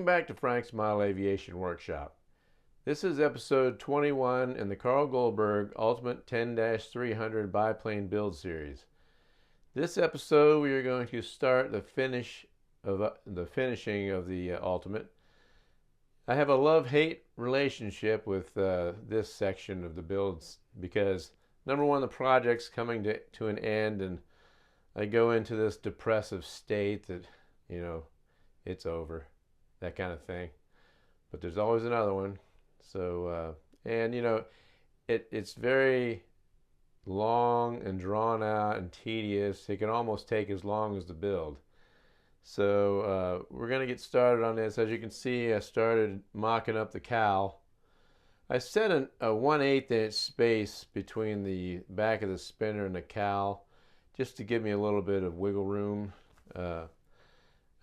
Welcome back to Frank's Model Aviation Workshop. This is episode 21 in the Carl Goldberg Ultimate 10-300 Biplane Build Series. This episode we are going to start the finishing of the Ultimate. I have a love-hate relationship with this section of the builds because number one, the project's coming to an end, and I go into this depressive state that, you know, it's over, that kind of thing. But there's always another one. So, and you know, it's very long and drawn out and tedious. It can almost take as long as the build. So we're going to get started on this. As you can see, I started mocking up the cowl. I set a 1/8 inch space between the back of the spinner and the cowl just to give me a little bit of wiggle room.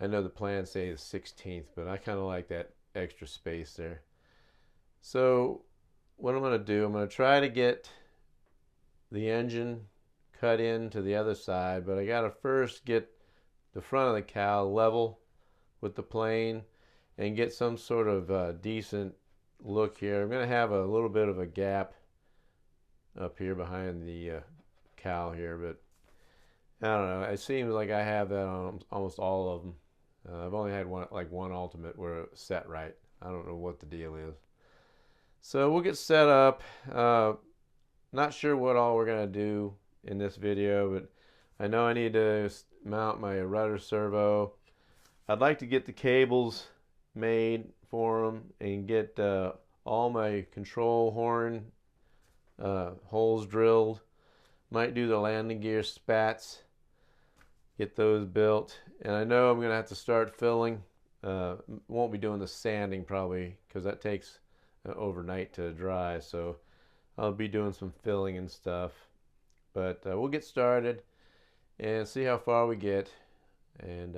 I know the plans say the 16th, but I kind of like that extra space there. So what I'm going to do, I'm going to try to get the engine cut into the other side, but I got to first get the front of the cowl level with the plane and get some sort of decent look here. I'm going to have a little bit of a gap up here behind the cowl here, but I don't know. It seems like I have that on almost all of them. I've only had one Ultimate where it was set right. I don't know what the deal is. So we'll get set up. Not sure what all we're going to do in this video, but I know I need to mount my rudder servo. I'd like to get the cables made for them and get all my control horn holes drilled. Might do the landing gear spats, get those built. And I know I'm going to have to start filling. Won't be doing the sanding probably because that takes overnight to dry. So I'll be doing some filling and stuff. But we'll get started and see how far we get. And,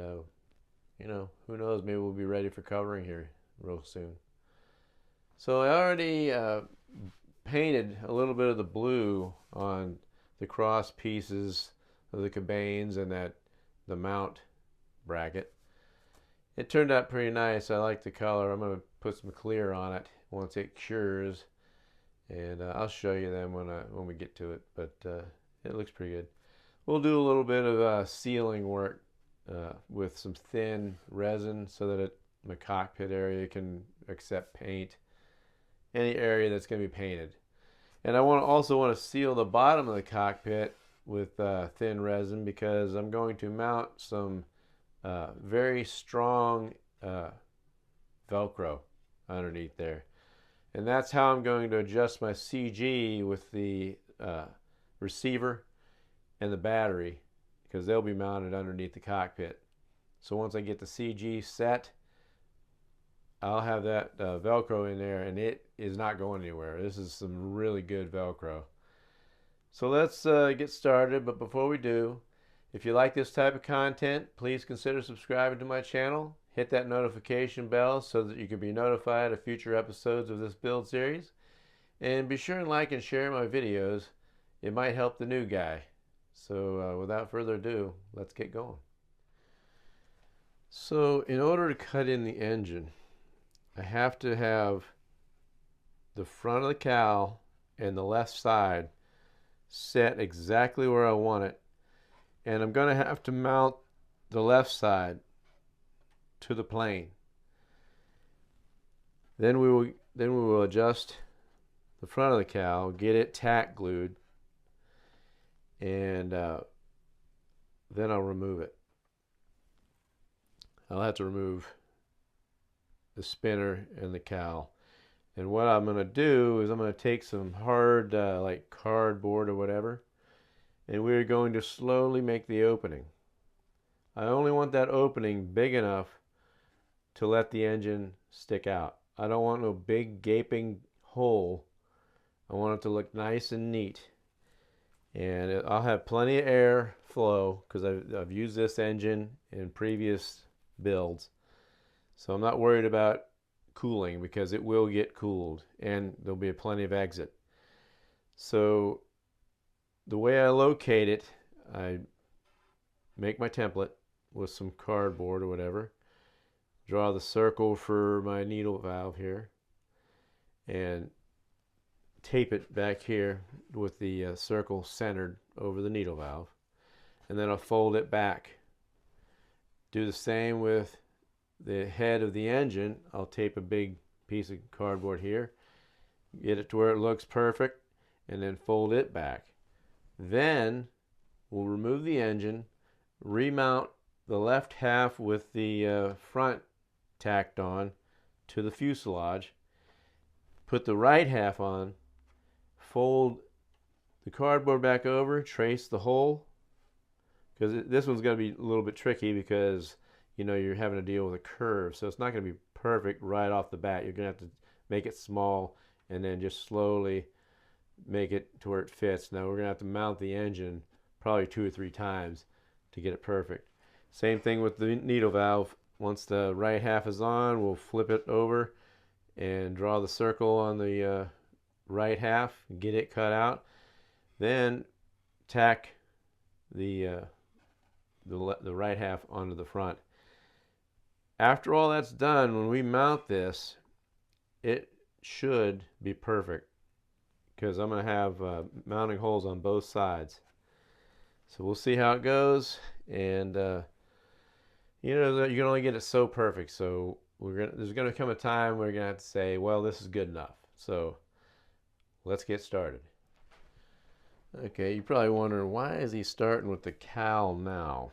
you know, who knows, maybe we'll be ready for covering here real soon. So I already painted a little bit of the blue on the cross pieces of the cabanes and the mount bracket. It turned out pretty nice. I like the color. I'm going to put some clear on it once it cures, and I'll show you them when we get to it. But it looks pretty good. We'll do a little bit of sealing work with some thin resin so that my cockpit area can accept paint, any area that's going to be painted. And I also want to seal the bottom of the cockpit with thin resin because I'm going to mount some very strong Velcro underneath there. And that's how I'm going to adjust my CG with the receiver and the battery, because they'll be mounted underneath the cockpit. So once I get the CG set, I'll have that Velcro in there, and it is not going anywhere. This is some really good Velcro. So let's get started, but before we do, if you like this type of content, please consider subscribing to my channel. Hit that notification bell so that you can be notified of future episodes of this build series. And be sure and like and share my videos. It might help the new guy. So without further ado, let's get going. So in order to cut in the engine, I have to have the front of the cowl and the left side set exactly where I want it. And I'm going to have to mount the left side to the plane. Then we will adjust the front of the cowl, get it tack glued, and then I'll remove it. I'll have to remove the spinner and the cowl. And what I'm going to do is I'm going to take some hard like cardboard or whatever, and we're going to slowly make the opening. I only want that opening big enough to let the engine stick out. I don't want no big gaping hole. I want it to look nice and neat. And I'll have plenty of air flow because I've used this engine in previous builds. So I'm not worried about cooling because it will get cooled and there'll be plenty of exit. So the way I locate it, I make my template with some cardboard or whatever, draw the circle for my needle valve here, and tape it back here with the circle centered over the needle valve, and then I'll fold it back. Do the same with the head of the engine. I'll tape a big piece of cardboard here, get it to where it looks perfect, and then fold it back. Then we'll remove the engine, remount the left half with the front tacked on to the fuselage, put the right half on, fold the cardboard back over, trace the hole, because this one's going to be a little bit tricky because you're having to deal with a curve, so it's not going to be perfect right off the bat. You're going to have to make it small and then just slowly make it to where it fits. Now we're going to have to mount the engine probably 2 or 3 times to get it perfect. Same thing with the needle valve. Once the right half is on, we'll flip it over and draw the circle on the right half, get it cut out, then tack the right half onto the front. After all that's done, when we mount this, it should be perfect because I'm going to have mounting holes on both sides. So we'll see how it goes, and you can only get it so perfect. So there's going to come a time where we're going to have to say, well, this is good enough. So let's get started. Okay, you're probably wondering, why is he starting with the cowl now?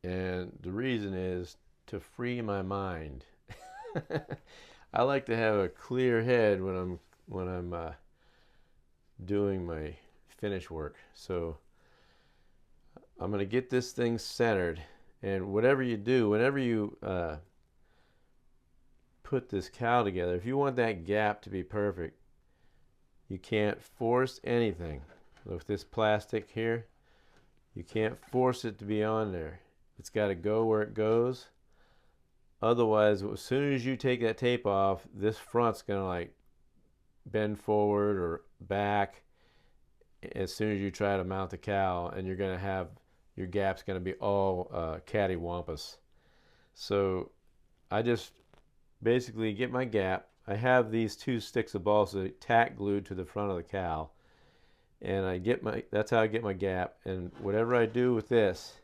And the reason is to free my mind. I like to have a clear head when I'm doing my finish work. So I'm going to get this thing centered, and whatever you do, whenever you put this cowl together, if you want that gap to be perfect, you can't force anything. With this plastic here, you can't force it to be on there. It's got to go where it goes. Otherwise, as soon as you take that tape off, this front's going to like bend forward or back as soon as you try to mount the cowl, and you're going to have your gap's going to be all cattywampus. So I just basically get my gap. I have these 2 sticks of balsa tack glued to the front of the cowl, and that's how I get my gap. And whatever I do with this,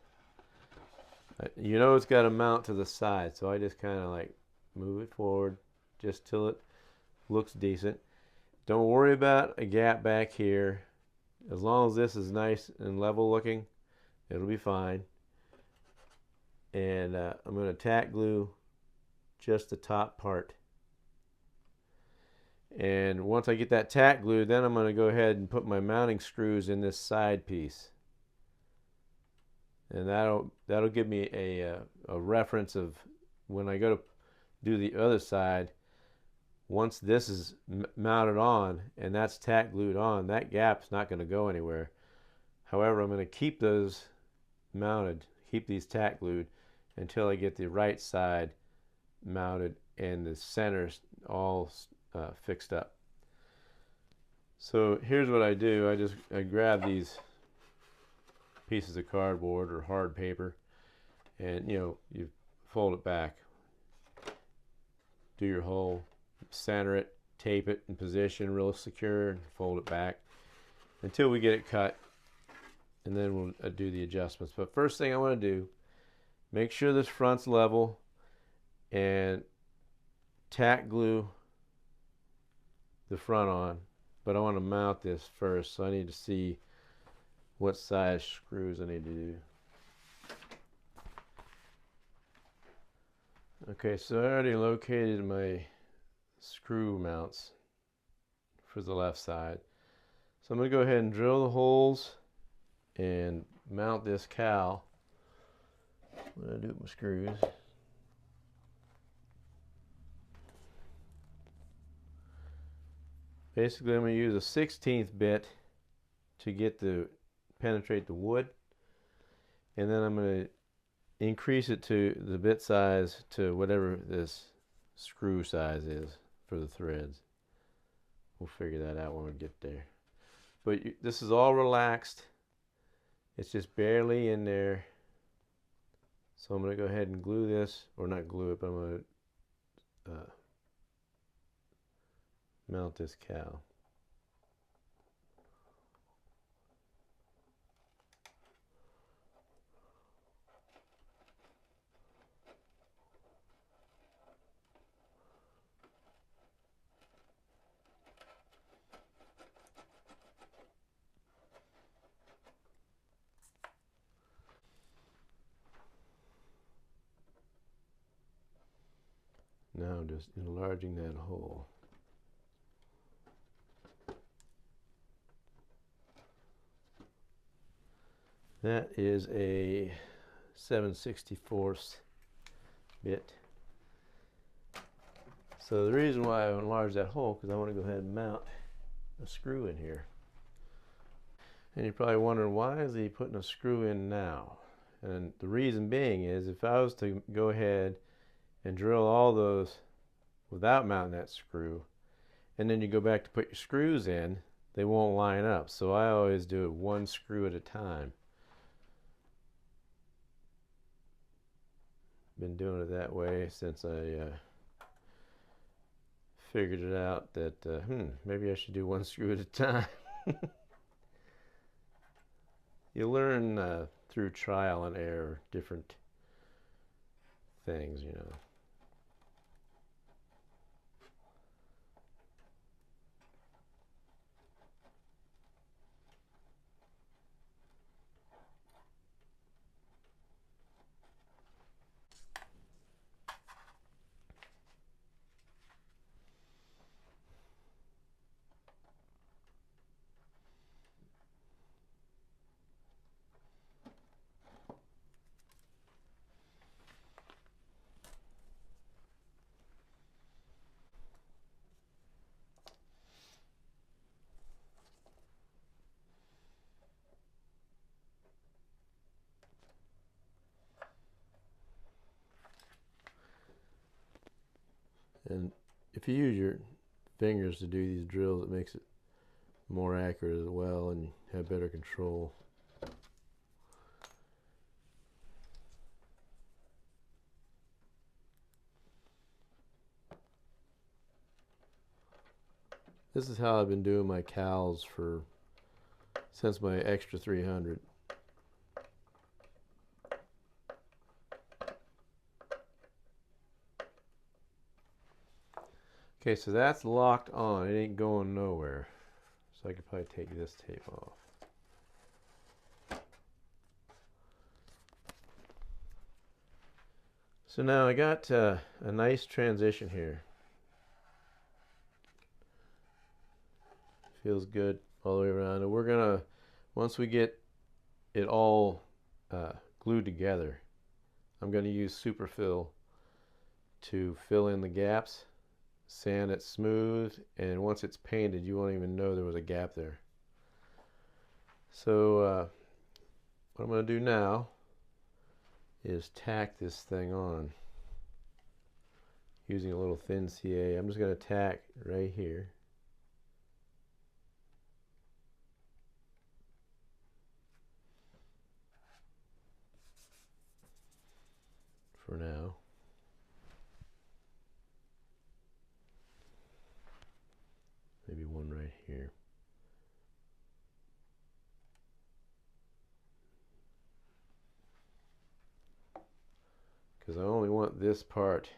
it's got to mount to the side, so I just kind of like move it forward just till it looks decent. Don't worry about a gap back here. As long as this is nice and level looking, it'll be fine. And I'm going to tack glue just the top part. And once I get that tack glue, then I'm going to go ahead and put my mounting screws in this side piece. And that'll give me a reference of when I go to do the other side. Once this is mounted on and that's tack glued on, that gap's not going to go anywhere. However, I'm going to keep those mounted, keep these tack glued until I get the right side mounted and the centers all fixed up. So here's what I do. I grab these pieces of cardboard or hard paper, and you fold it back, do your hole, center it, tape it in position real secure, and fold it back until we get it cut, and then we'll do the adjustments. But first thing I want to do, make sure this front's level and tack glue the front on. But I want to mount this first, so I need to see what size screws I need to do. Okay, so I already located my screw mounts for the left side. So I'm going to go ahead and drill the holes and mount this cowl. I'm going to do it with my screws. Basically, I'm going to use a 1/16 bit to penetrate the wood, and then I'm going to increase it to the bit size to whatever this screw size is for the threads. We'll figure that out when we get there. But this is all relaxed. It's just barely in there. So I'm going to go ahead and glue this, or not glue it, but I'm going to mount this cowl. Now I'm just enlarging that hole. That is a 7/64 bit. So the reason why I enlarged that hole, because I want to go ahead and mount a screw in here. And you're probably wondering, why is he putting a screw in now? And the reason being is, if I was to go ahead and drill all those without mounting that screw, and then you go back to put your screws in, they won't line up. So I always do it one screw at a time. Been doing it that way since I figured it out that maybe I should do one screw at a time. You learn through trial and error different things, you know. And if you use your fingers to do these drills, it makes it more accurate as well, and have better control. This is how I've been doing my cowls since my extra 300. Okay, so that's locked on. It ain't going nowhere. So I could probably take this tape off. So now I got a nice transition here. Feels good all the way around. And we're gonna, once we get it all glued together, I'm gonna use superfill to fill in the gaps, sand it smooth, and once it's painted, you won't even know there was a gap there. So what I'm going to do now is tack this thing on using a little thin CA. I'm just going to tack right here. For now. Maybe one right here. Because I only want this part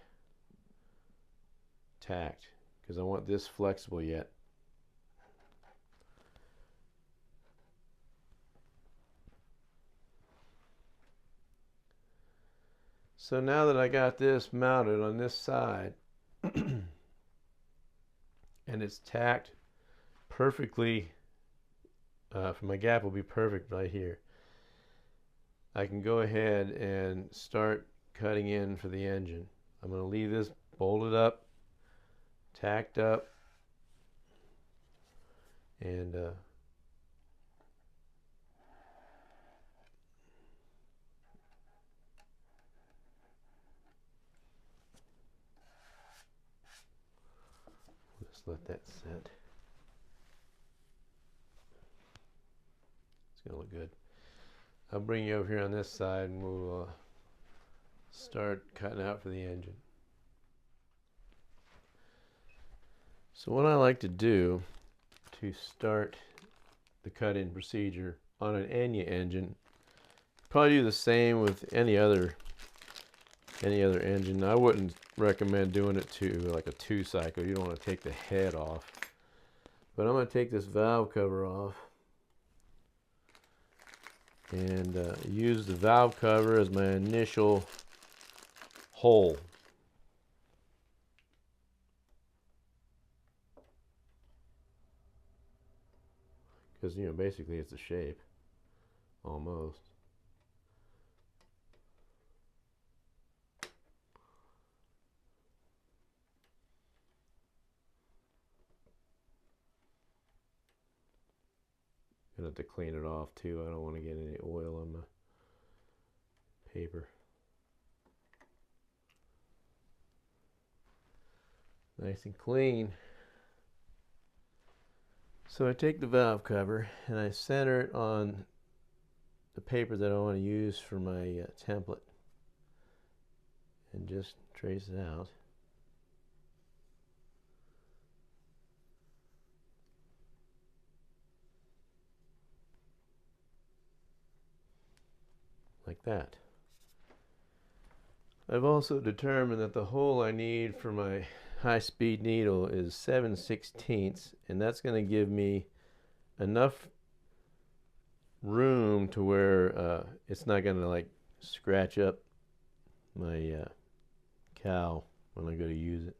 tacked, because I want this flexible yet. So now that I got this mounted on this side and it's tacked perfectly, for my gap will be perfect right here, I can go ahead and start cutting in for the engine. I'm going to leave this bolted up, tacked up, and just let that set. It's going to look good. I'll bring you over here on this side and we'll start cutting out for the engine. So what I like to do to start the cut-in procedure on an Enya engine, probably do the same with any other engine. I wouldn't recommend doing it to like a 2-cycle. You don't want to take the head off. But I'm going to take this valve cover off and use the valve cover as my initial hole. Because, you know, basically it's a shape, almost. Gonna have to clean it off too. I don't want to get any oil on the paper. Nice and clean. So I take the valve cover and I center it on the paper that I want to use for my template and just trace it out. Like that. I've also determined that the hole I need for my high-speed needle is 7/16, and that's going to give me enough room to where it's not going to like scratch up my cowl when I go to use it.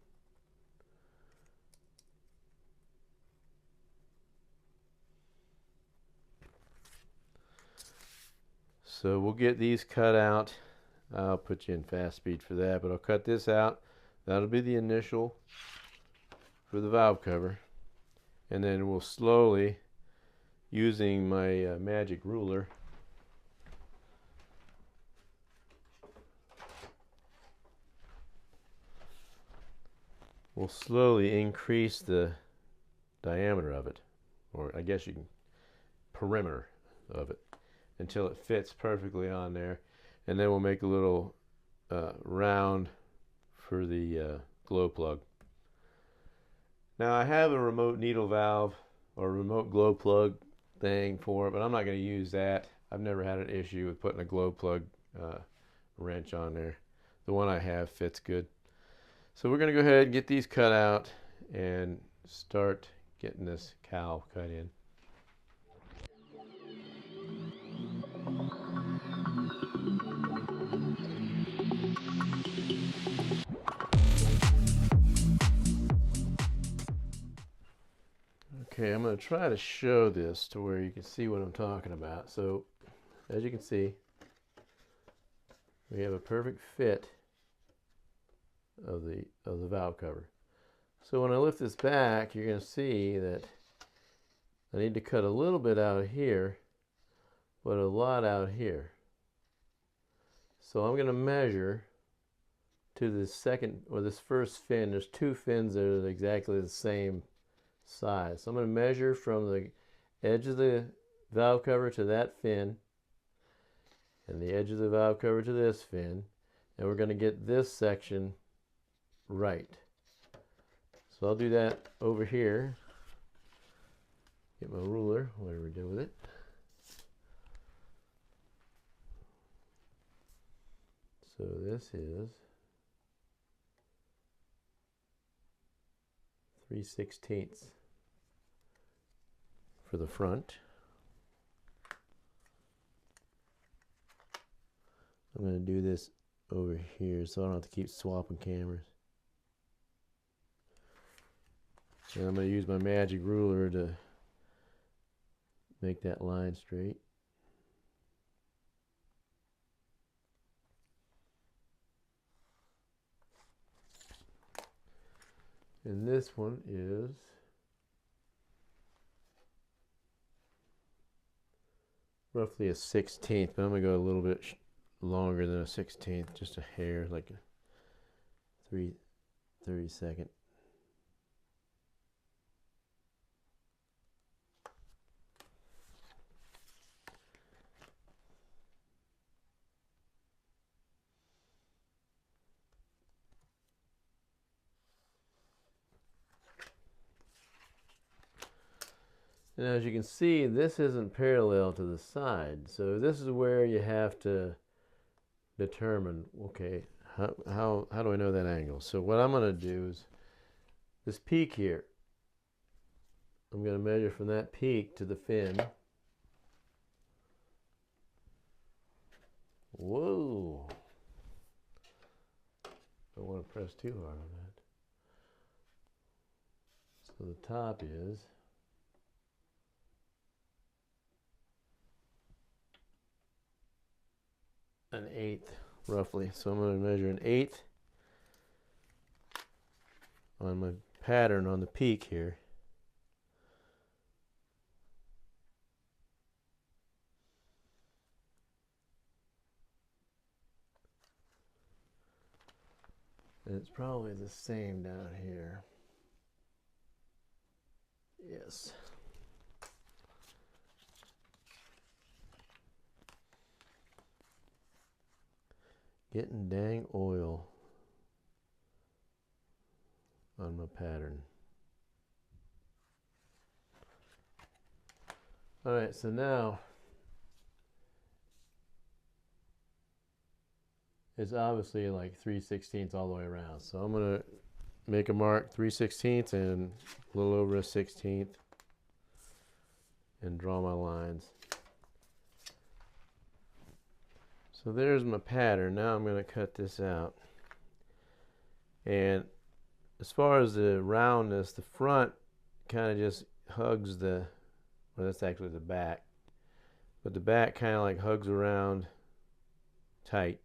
So we'll get these cut out. I'll put you in fast speed for that, but I'll cut this out. That'll be the initial for the valve cover. And then we'll slowly, using my magic ruler, we'll slowly increase the diameter of it, or I guess you can, perimeter of it, until it fits perfectly on there. And then we'll make a little round for the glow plug. Now I have a remote needle valve or remote glow plug thing for it, but I'm not going to use that. I've never had an issue with putting a glow plug wrench on there. The one I have fits good. So we're going to go ahead and get these cut out and start getting this cowl cut in. Okay, I'm going to try to show this to where you can see what I'm talking about. So, as you can see, we have a perfect fit of the valve cover. So when I lift this back, you're going to see that I need to cut a little bit out here, but a lot out here. So I'm going to measure to the second, or this first fin. There's two fins that are exactly the same size. So I'm going to measure from the edge of the valve cover to that fin, and the edge of the valve cover to this fin, and we're going to get this section right. So I'll do that over here. Get my ruler, whatever we do with it. So this is 3/16 for the front. I'm going to do this over here so I don't have to keep swapping cameras. And I'm going to use my magic ruler to make that line straight. And this one is roughly a 16th, but I'm going to go a little bit longer than a 16th, just a hair, like a 3/32. And as you can see, this isn't parallel to the side. So this is where you have to determine, okay, how do I know that angle? So what I'm going to do is this peak here. I'm going to measure from that peak to the fin. Whoa. Don't want to press too hard on that. So the top is an 1/8 roughly. So I'm going to measure an 1/8 on my pattern on the peak here. And it's probably the same down here. Yes. Getting dang oil on my pattern. All right, so now it's obviously like 3/16 all the way around. So I'm gonna make a mark 3/16 and a little over a 1/16 and draw my lines. So there's my pattern. Now I'm going to cut this out. And as far as the roundness, the front kind of just hugs the, well, that's actually the back. But the back kind of like hugs around tight.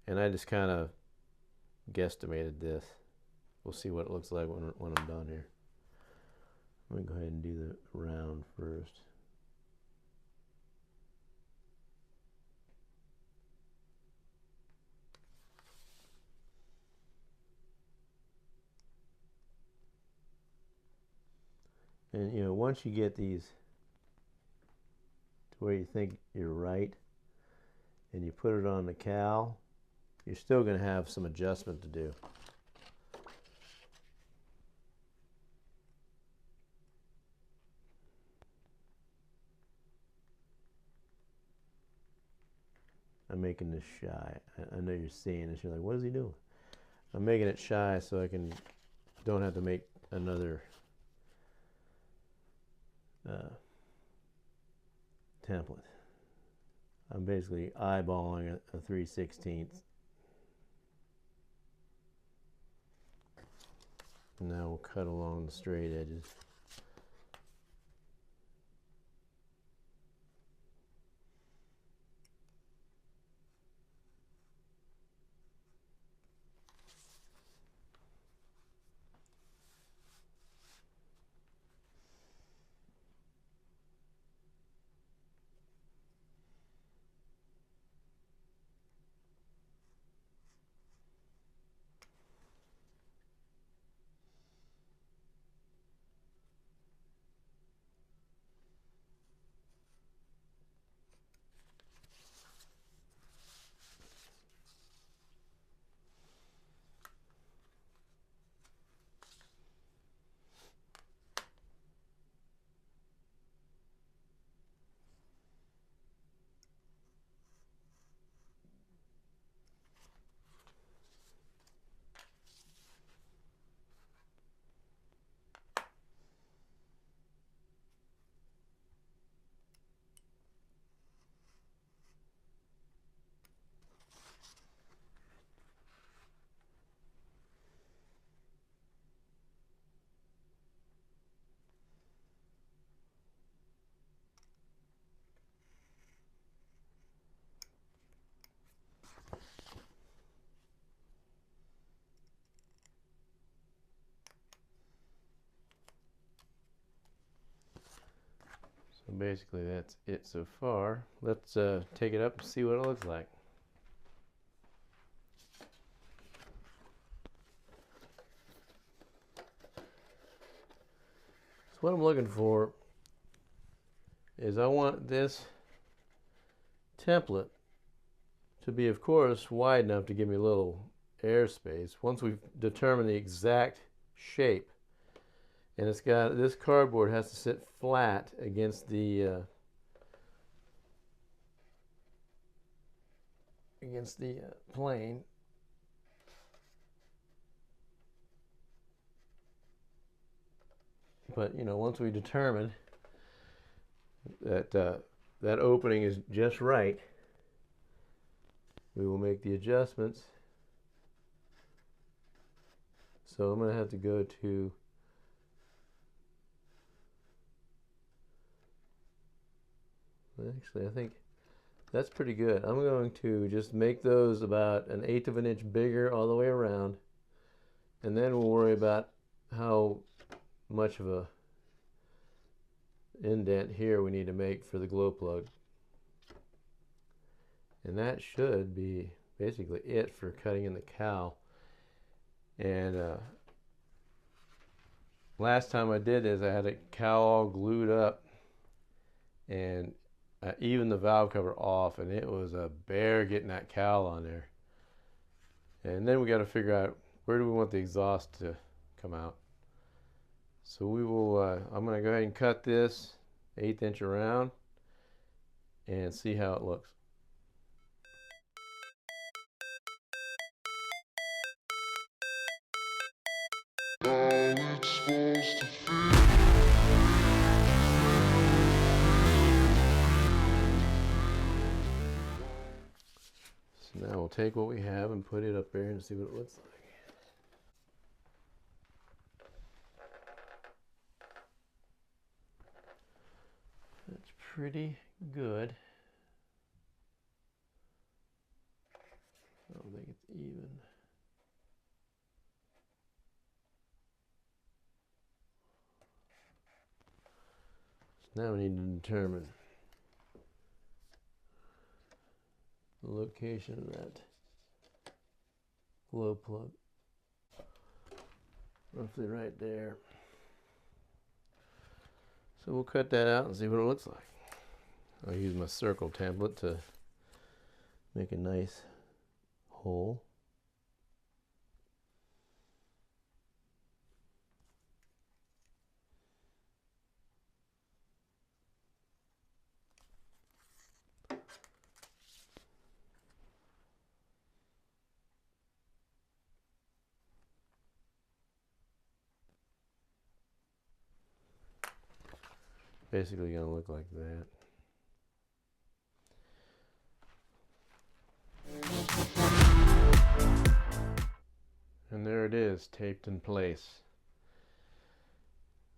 And I just kind of guesstimated this. We'll see what it looks like when I'm done here. Let me go ahead and do the round first. And you know, once you get these to where you think you're right, and you put it on the cowl, you're still going to have some adjustment to do. I'm making this shy. I know you're seeing this. You're like, what is he doing? I'm making it shy so I don't have to make another template. I'm basically eyeballing a 3/16. Now we'll cut along the straight edges. So basically that's it so far. Let's take it up and see what it looks like. So what I'm looking for is I want this template to be, of course, wide enough to give me a little airspace. Once we've determined the exact shape, And it's got, this cardboard has to sit flat against the plane. But you know, once we determine that that opening is just right, we will make the adjustments. So I'm going to have to go to actually, I think that's pretty good. I'm going to just make those about 1/8 of an inch bigger all the way around, and then we'll worry about how much of a indent here we need to make for the glow plug. And that should be basically it for cutting in the cowl. And last time I did this, I had a cowl all glued up, and even the valve cover off, and it was a bear getting that cowl on there. And then we got to figure out, where do we want the exhaust to come out. So we will, I'm going to go ahead and cut this 1/8 inch around and see how it looks. So now we'll take what we have and put it up there and see what it looks like. That's pretty good. I don't think it's even. So now we need to determine the location of that glow plug. Roughly right there. So we'll cut that out and see what it looks like. I'll use my circle template to make a nice hole. Basically going to look like that. And there it is, taped in place.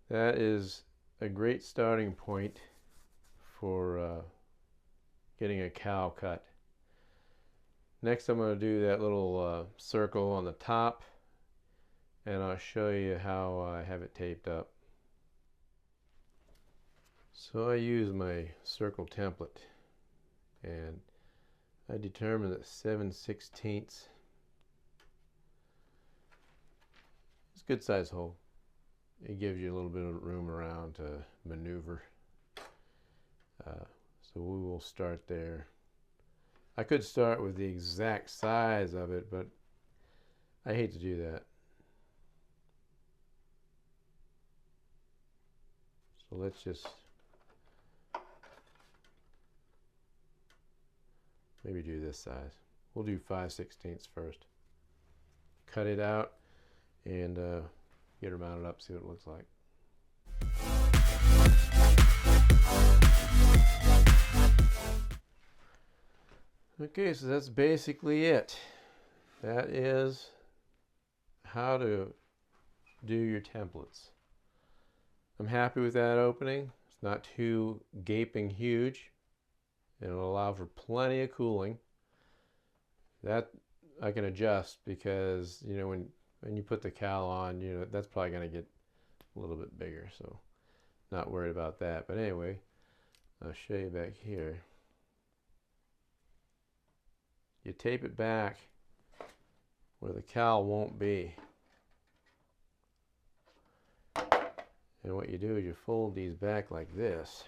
That is a great starting point for getting a cowl cut. Next I'm going to do that little circle on the top, and I'll show you how I have it taped up. So I use my circle template, and I determined that 7/16 is a good size hole. It gives you a little bit of room around to maneuver. So we will start there. I could start with the exact size of it, but I hate to do that. So let's just maybe do this size. We'll do 5/16 first. Cut it out and get her mounted up, see what it looks like. Okay, so that's basically it. That is how to do your templates. I'm happy with that opening. It's not too gaping huge. It'll allow for plenty of cooling. That I can adjust because, you know, when you put the cowl on, you know, that's probably going to get a little bit bigger, so not worried about that. But anyway, I'll show you back here. You tape it back where the cowl won't be. And what you do is you fold these back like this.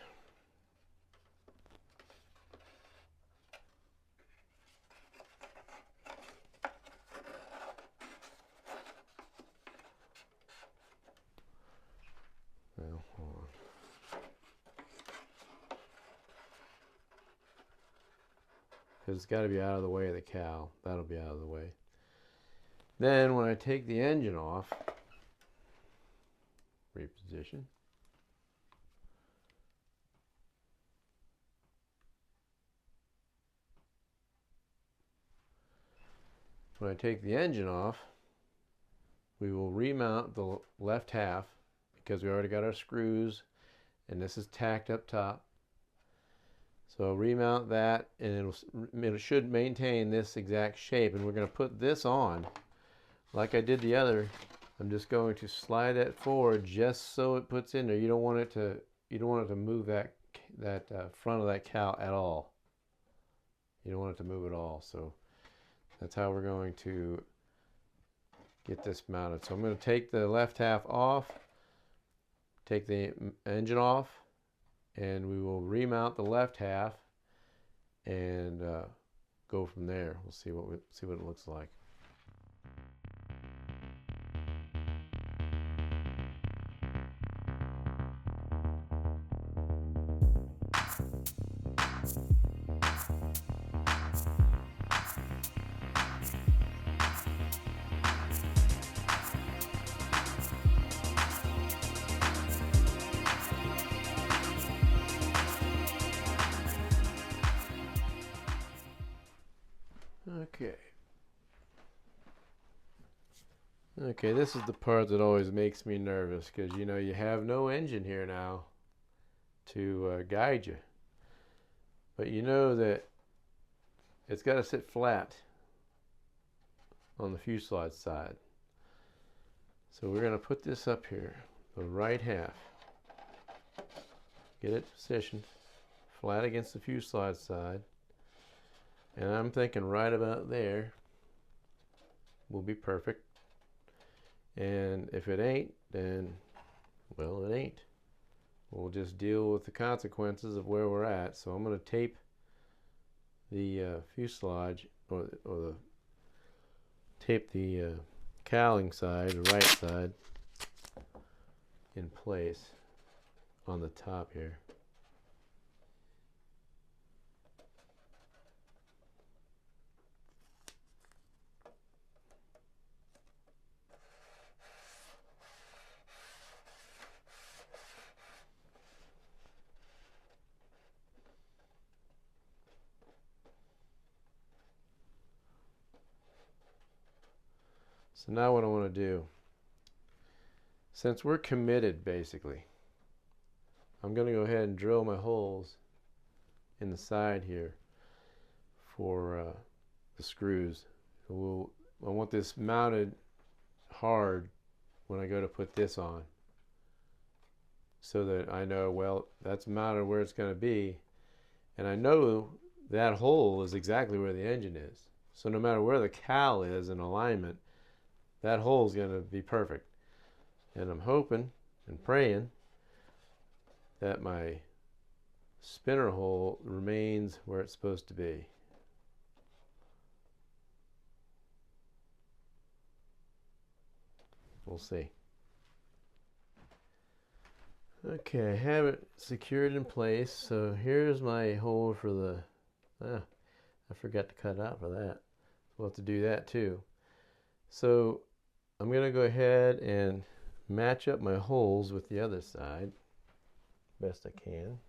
on. Because it's got to be out of the way of the cowl. That'll be out of the way. Then when I take the engine off, reposition. When I take the engine off, we will remount the left half because we already got our screws and this is tacked up top. So remount that and it should maintain this exact shape, and we're going to put this on like I did the other. I'm just going to slide it forward just so it puts in there. You don't want it to move that front of that cowl at all. You don't want it to move at all. So that's how we're going to get this mounted. So I'm going to take the left half off, take the engine off, and we will remount the left half and go from there. We'll see what it looks like. Okay, this is the part that always makes me nervous, because you know you have no engine here now to guide you. But you know that it's got to sit flat on the fuselage side. So we're going to put this up here, the right half. Get it positioned flat against the fuselage side. And I'm thinking right about there will be perfect. And if it ain't, then, well, it ain't. We'll just deal with the consequences of where we're at. So I'm going to tape the fuselage, or tape the cowling side, the right side, in place on the top here. So now what I want to do, since we're committed basically, I'm going to go ahead and drill my holes in the side here for the screws. I want this mounted hard when I go to put this on, so that I know, well, that's mounted where it's going to be, and I know that hole is exactly where the engine is. So no matter where the cowl is in alignment, that hole is going to be perfect. And I'm hoping and praying that my spinner hole remains where it's supposed to be. We'll see. Okay, I have it secured in place. So here's my hole for the, I forgot to cut out for that. We'll have to do that too. So I'm going to go ahead and match up my holes with the other side best I can.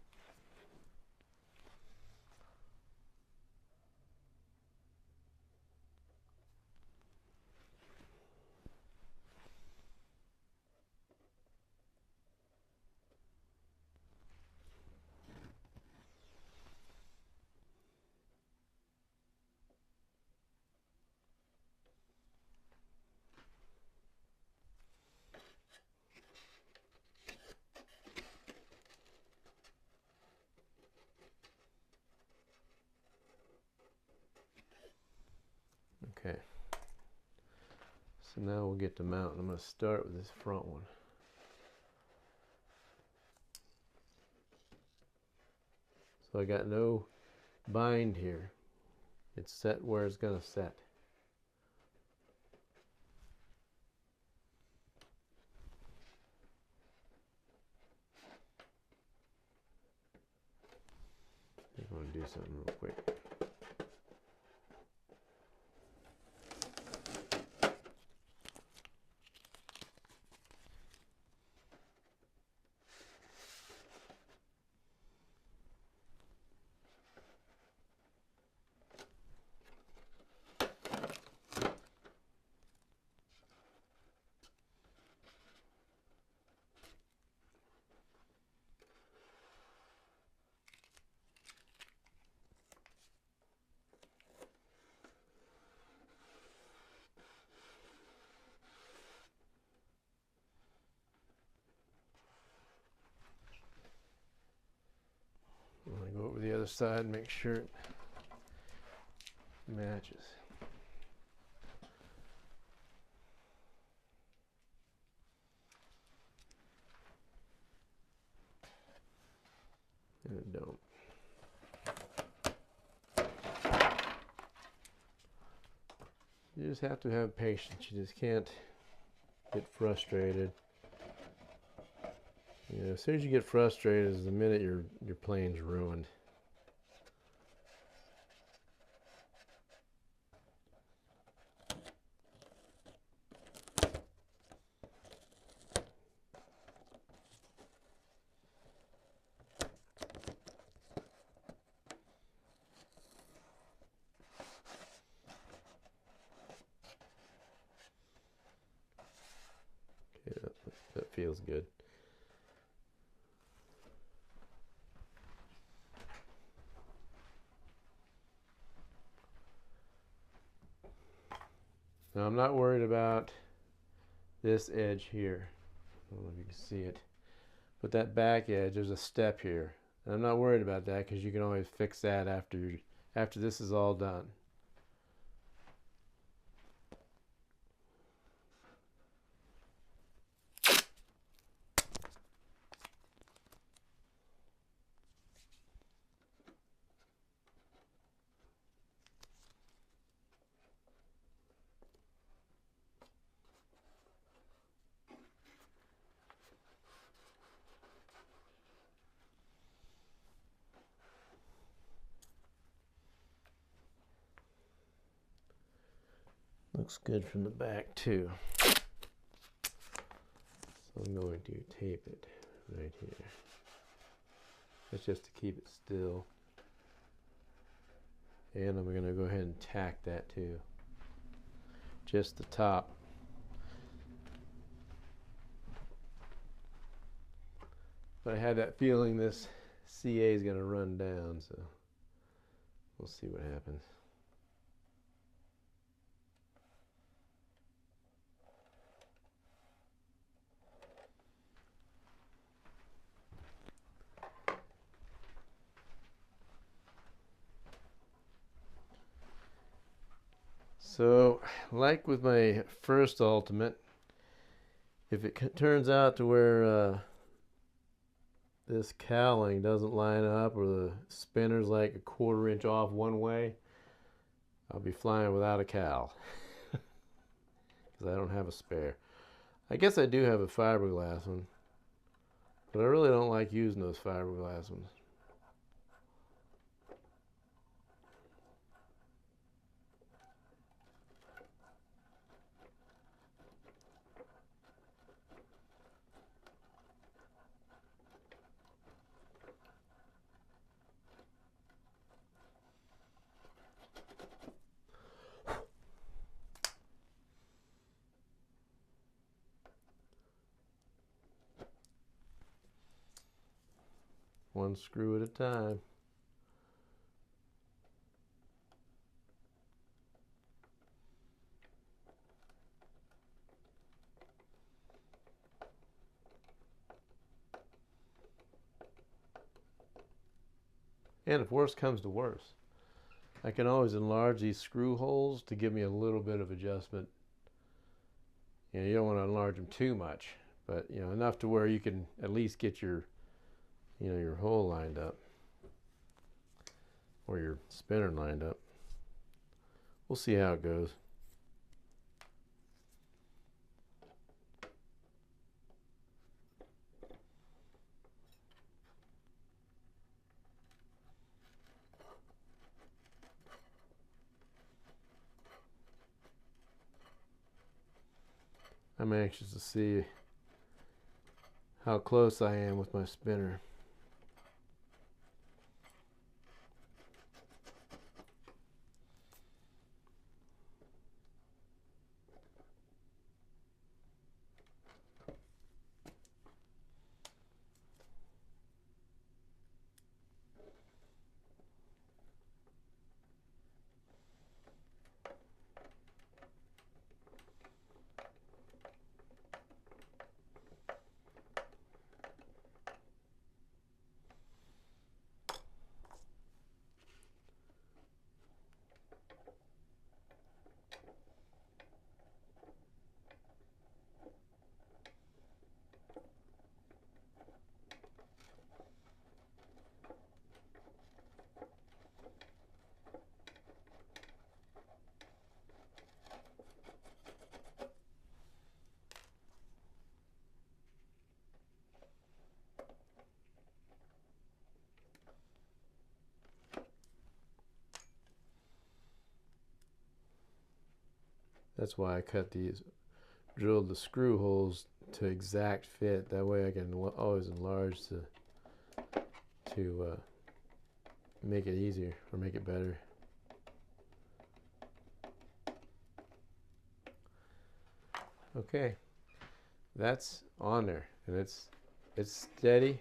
Okay, so now we'll get to mount. I'm going to start with this front one. So I got no bind here. It's set where it's going to set. do something real quick. I'm going to go over the other side and make sure it matches. And it don't. You just have to have patience. You just can't get frustrated. You know, as soon as you get frustrated is the minute your plane's ruined. Yeah, that feels good. Now I'm not worried about this edge here. I don't know if you can see it. But that back edge, there's a step here. And I'm not worried about that because you can always fix that after this is all done. Looks good from the back too. So I'm going to tape it right here. That's just to keep it still. And I'm going to go ahead and tack that too. Just the top. But I had that feeling this CA is going to run down, so we'll see what happens. So, like with my first Ultimate, if it turns out to where this cowling doesn't line up or the spinner's like a 1/4 inch off one way, I'll be flying without a cowl because I don't have a spare. I guess I do have a fiberglass one, but I really don't like using those fiberglass ones. One screw at a time. And if worse comes to worse, I can always enlarge these screw holes to give me a little bit of adjustment. You know, you don't want to enlarge them too much, but you know, enough to where you can at least get your, you know, your hole lined up or your spinner lined up. We'll see how it goes. I'm anxious to see how close I am with my spinner. That's why I drilled the screw holes to exact fit. That way I can always enlarge to make it easier or make it better. Okay, that's on there, and it's steady.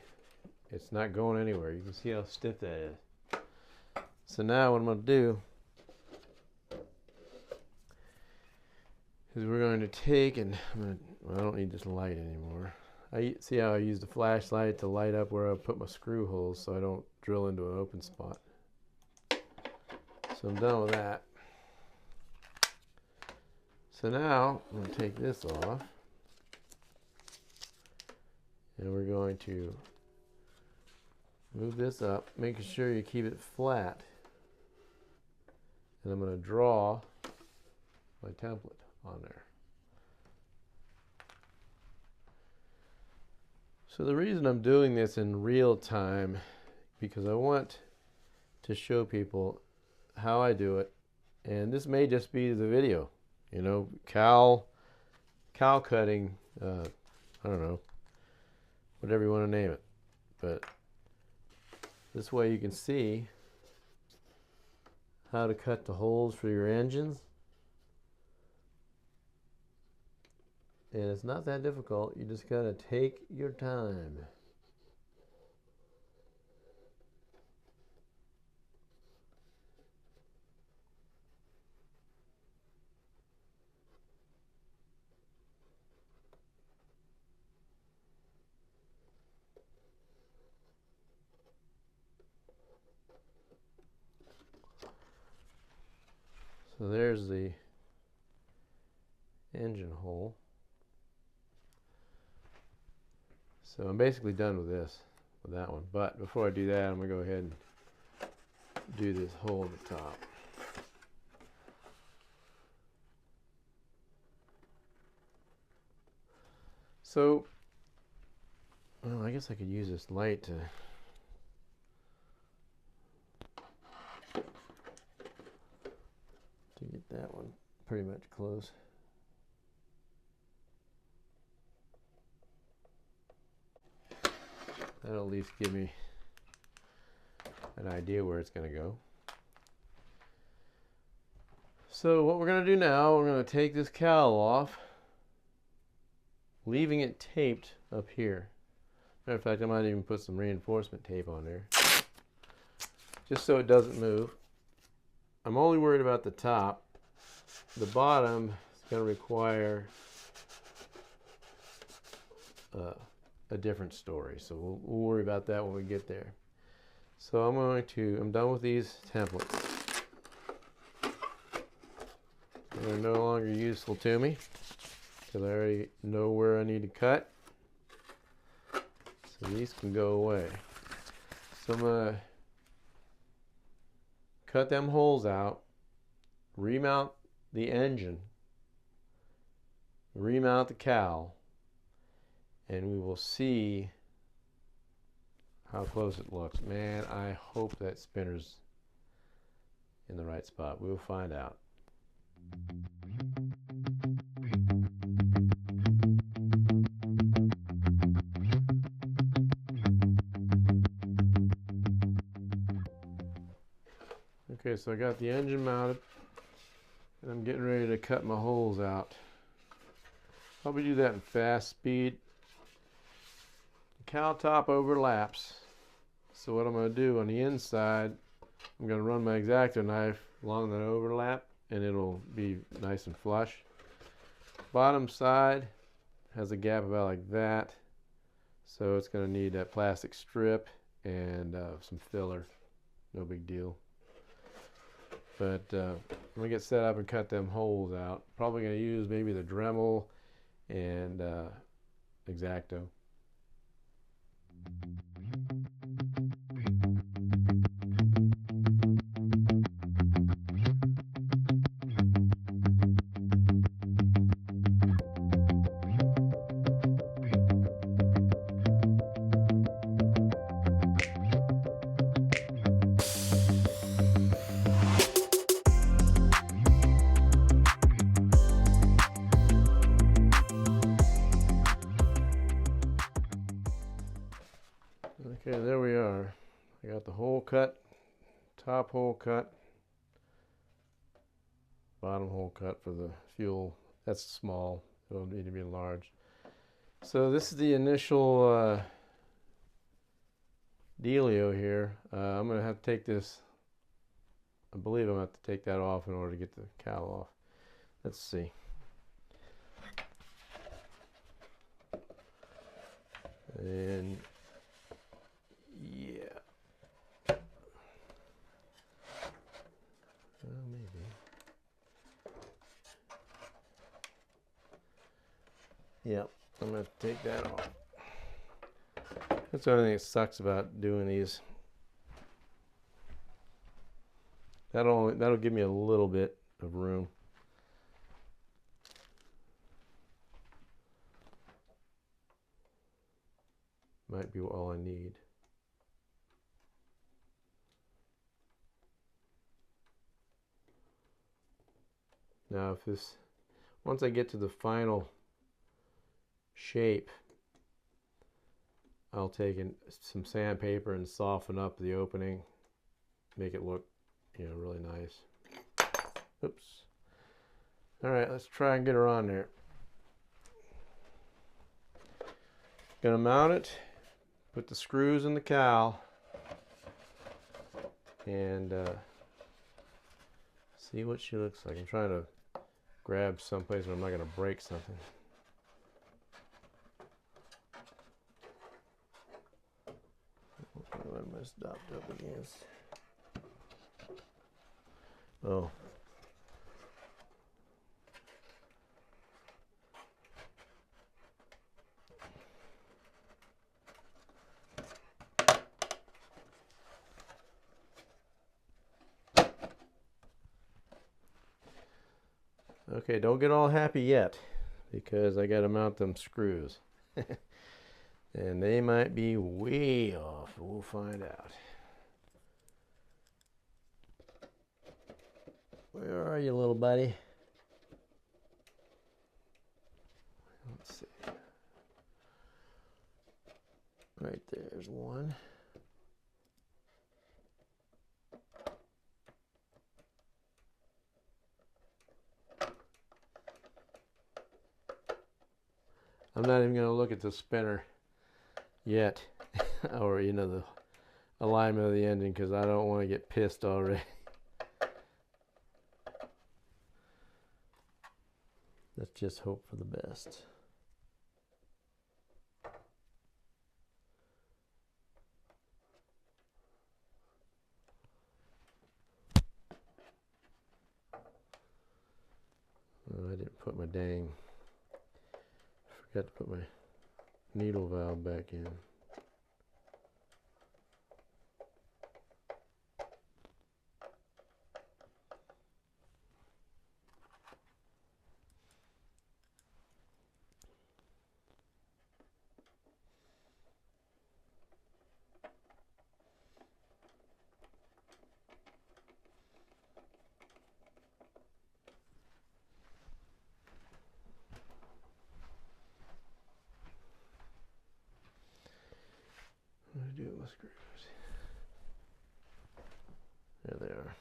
It's not going anywhere. You can see how stiff that is. So now what I'm going to do is we're going to take and I don't need this light anymore. I see how I use the flashlight to light up where I put my screw holes so I don't drill into an open spot. So I'm done with that. So now I'm going to take this off and we're going to move this up, making sure you keep it flat. And I'm going to draw my template on there. So the reason I'm doing this in real time, because I want to show people how I do it, and this may just be the video, you know, cowl cutting, I don't know, whatever you want to name it, but this way you can see how to cut the holes for your engines. And it's not that difficult. You just gotta take your time. So there's the engine hole. So I'm basically done with that one. But before I do that, I'm going to go ahead and do this hole at the top. So, well, I guess I could use this light to get that one pretty much close. That'll at least give me an idea where it's going to go. So what we're going to do now, we're going to take this cowl off, leaving it taped up here. Matter of fact, I might even put some reinforcement tape on there, just so it doesn't move. I'm only worried about the top. The bottom is going to require a different story, so we'll worry about that when we get there. So I'm done with these templates. They're no longer useful to me because I already know where I need to cut. So these can go away. So I'm going to cut them holes out, remount the engine, remount the cowl, and we will see how close it looks. Man, I hope that spinner's in the right spot. We will find out. Okay, so I got the engine mounted and I'm getting ready to cut my holes out. Probably do that in fast speed. The cowl top overlaps. So what I'm going to do on the inside, I'm going to run my X-Acto knife along that overlap and it'll be nice and flush. Bottom side has a gap about like that. So it's going to need that plastic strip and some filler. No big deal. But when we get set up and cut them holes out, probably going to use maybe the Dremel and X-Acto. Okay, there we are. I got the hole cut, top hole cut, bottom hole cut for the fuel. That's small, it'll need to be large. So this is the initial dealio here. I'm going to have to take this, I believe I'm going to have to take that off in order to get the cowl off. Let's see. And yeah. Maybe. Yep, I'm going to take that off. That's the only thing that sucks about doing these. That'll give me a little bit of room. Might be all I need. Now once I get to the final shape, I'll take some sandpaper and soften up the opening, make it look, really nice. Oops. All right, let's try and get her on there. Gonna mount it, put the screws in the cowl, and see what she looks like. I'm trying to grab someplace where I'm not going to break something. What am I stopped up against? Oh. Okay, don't get all happy yet, because I got to mount them screws. And they might be way off. We'll find out. Where are you, little buddy? Let's see. Right there's one. I'm not even going to look at the spinner yet, or the alignment of the engine, because I don't want to get pissed already. Let's just hope for the best. Oh, I didn't put my forgot to put my needle valve back in. What do I do with my screws? There they are.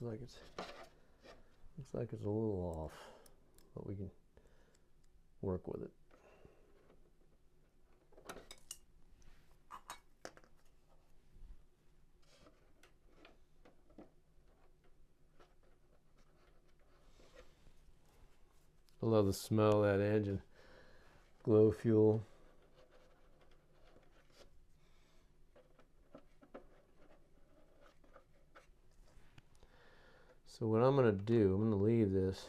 looks like it's a little off, but we can work with it. I love the smell of that engine. Glow fuel. So what I'm going to do, I'm going to leave this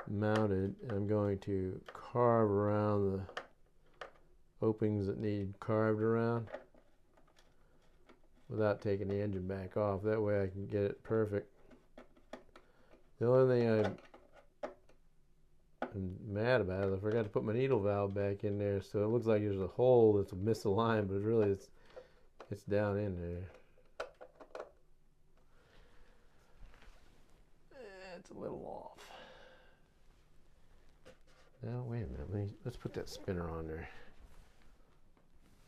mounted, and I'm going to carve around the openings that need carved around without taking the engine back off. That way I can get it perfect. The only thing I'm mad about is I forgot to put my needle valve back in there, so it looks like there's a hole that's misaligned, but really it's down in there. It's a little off. Now wait a minute, let's put that spinner on there.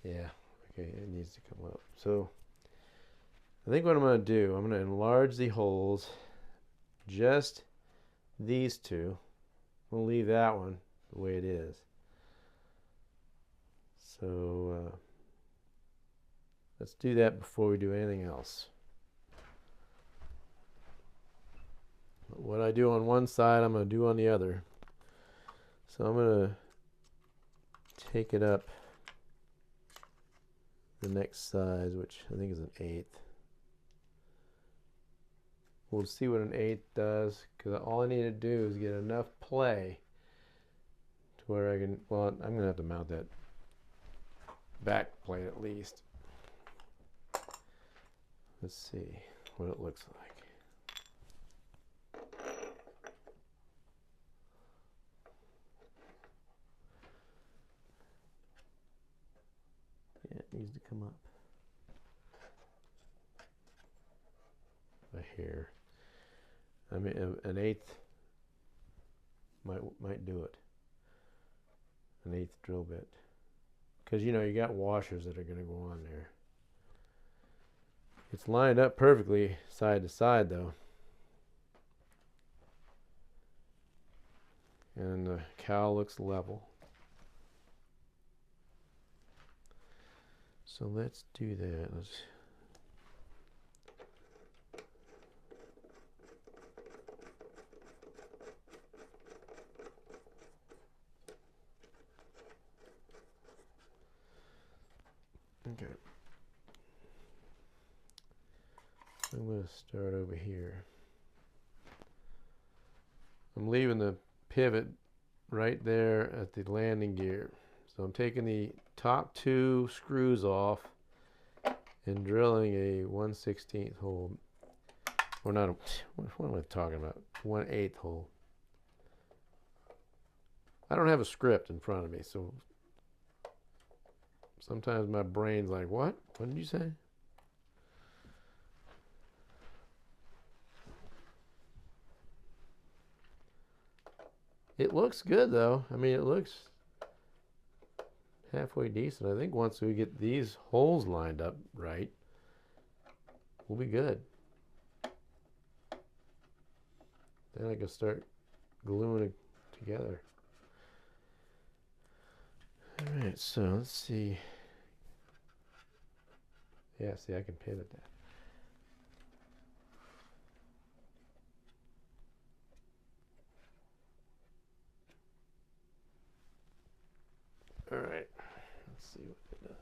Yeah, okay, it needs to come up. So I think what I'm going to do, I'm going to enlarge the holes, just these two. We'll leave that one the way it is. So let's do that before we do anything else. What I do on one side, I'm going to do on the other. So I'm going to take it up the next size, which I think is an 1/8. We'll see what an 1/8 does, because all I need to do is get enough play to where I can, well, I'm going to have to mount that back plate at least. Let's see what it looks like. Yeah, it needs to come up a hair. I mean, an 1/8 might do it. An 1/8 drill bit, because you know you got washers that are going to go on there. It's lined up perfectly side to side though, and the cowl looks level. So let's do that. Okay. I'm going to start over here. I'm leaving the pivot right there at the landing gear. So I'm taking the top 2 screws off and drilling a 1/16 hole. Or not a, what am I talking about? 1/8 hole. I don't have a script in front of me, so sometimes my brain's like, what? What did you say? It looks good though. I mean, it looks halfway decent. I think once we get these holes lined up right, we'll be good. Then I can start gluing it together. All right, so let's see. Yeah, see, I can pivot that. All right, let's see what it does.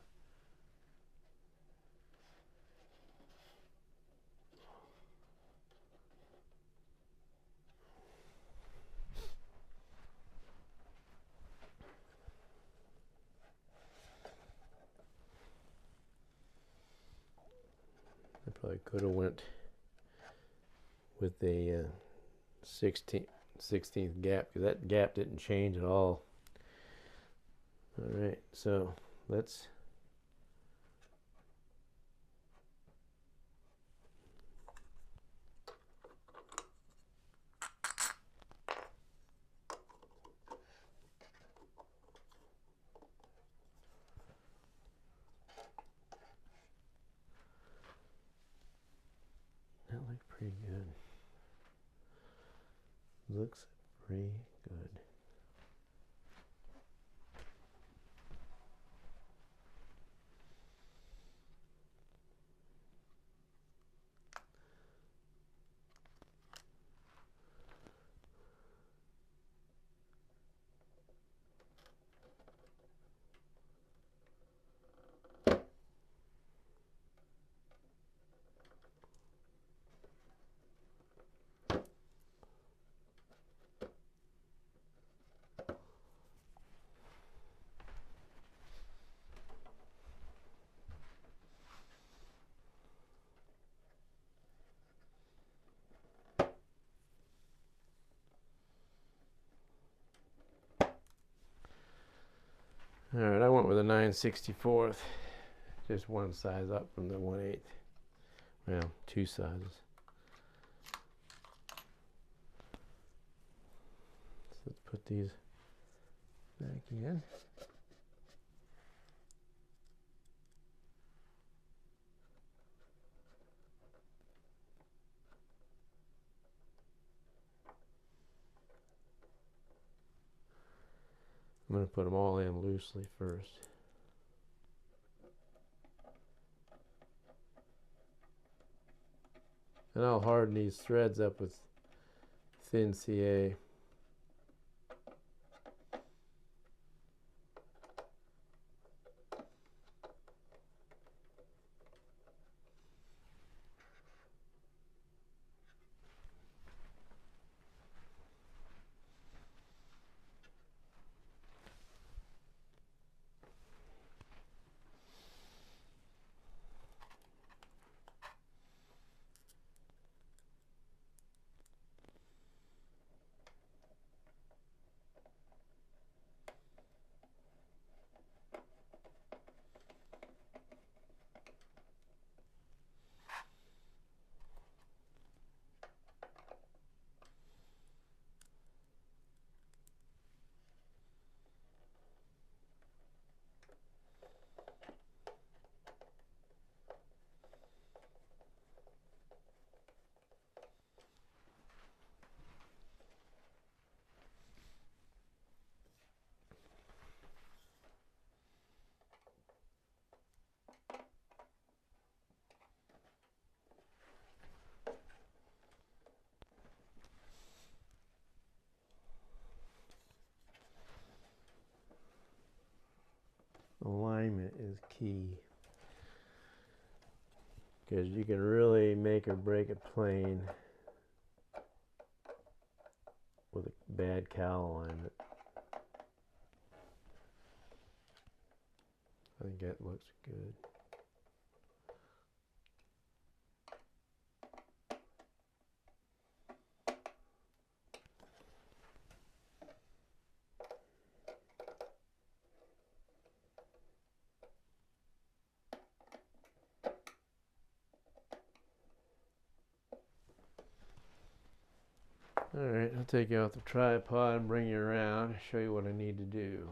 I probably could have went with a 16th gap, because that gap didn't change at all. All right, so let's Looks pretty good. Alright, I went with a 9/64, just one size up from the 1/8. Well, two sizes. So let's put these back in. I'm going to put them all in loosely first. And I'll harden these threads up with thin CA. Alignment is key, because you can really make or break a plane with a bad cowl alignment. I think that looks good. Alright, I'll take you off the tripod and bring you around and show you what I need to do.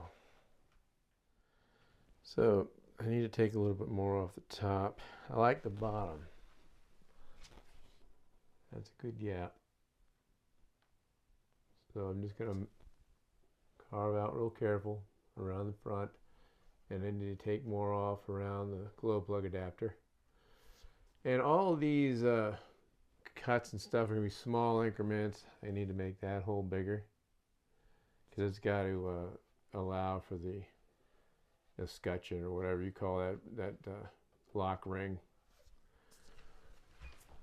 So, I need to take a little bit more off the top. I like the bottom. That's a good gap. So I'm just going to carve out real careful around the front, and then you take more off around the glow plug adapter. And all of these cuts and stuff are going to be small increments. I need to make that hole bigger, because it's got to allow for the escutcheon, or whatever you call that lock ring.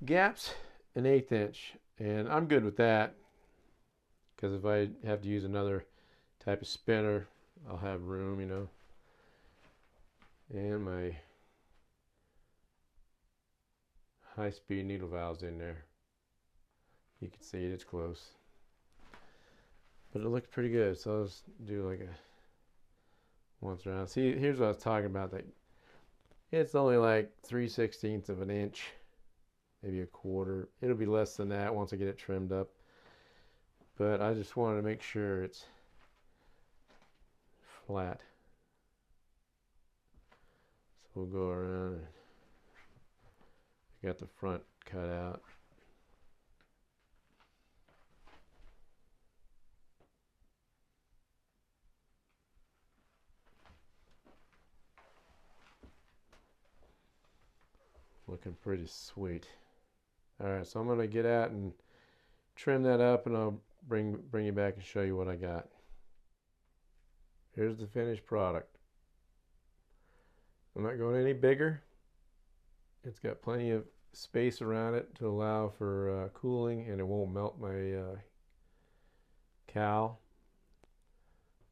Gaps an 1/8 inch, and I'm good with that, because if I have to use another type of spinner, I'll have room, you know. And my high-speed needle valve's in there. You can see it, it's close, but it looks pretty good. So I'll just do like a once around. See, here's what I was talking about, that it's only like 3/16 of an inch, maybe a quarter. It'll be less than that once I get it trimmed up, but I just wanted to make sure it's flat. So we'll go around and I got the front cut out. Looking pretty sweet. All right, so I'm gonna get out and trim that up, and I'll bring you back and show you what I got. Here's the finished product. I'm not going any bigger. It's got plenty of space around it to allow for cooling, and it won't melt my cowl.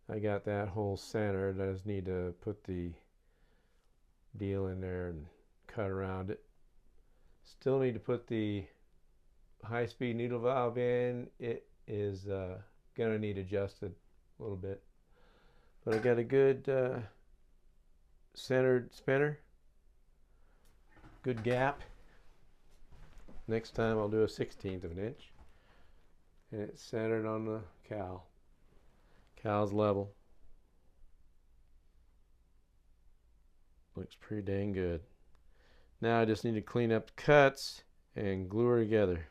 I got that hole centered. I just need to put the deal in there and cut around it. Still need to put the high-speed needle valve in. It is gonna need adjusted a little bit, but I got a good centered spinner, good gap. Next time I'll do a 1/16 of an inch, and it's centered on the cowl. Cowl's level. Looks pretty dang good. Now I just need to clean up the cuts and glue her together.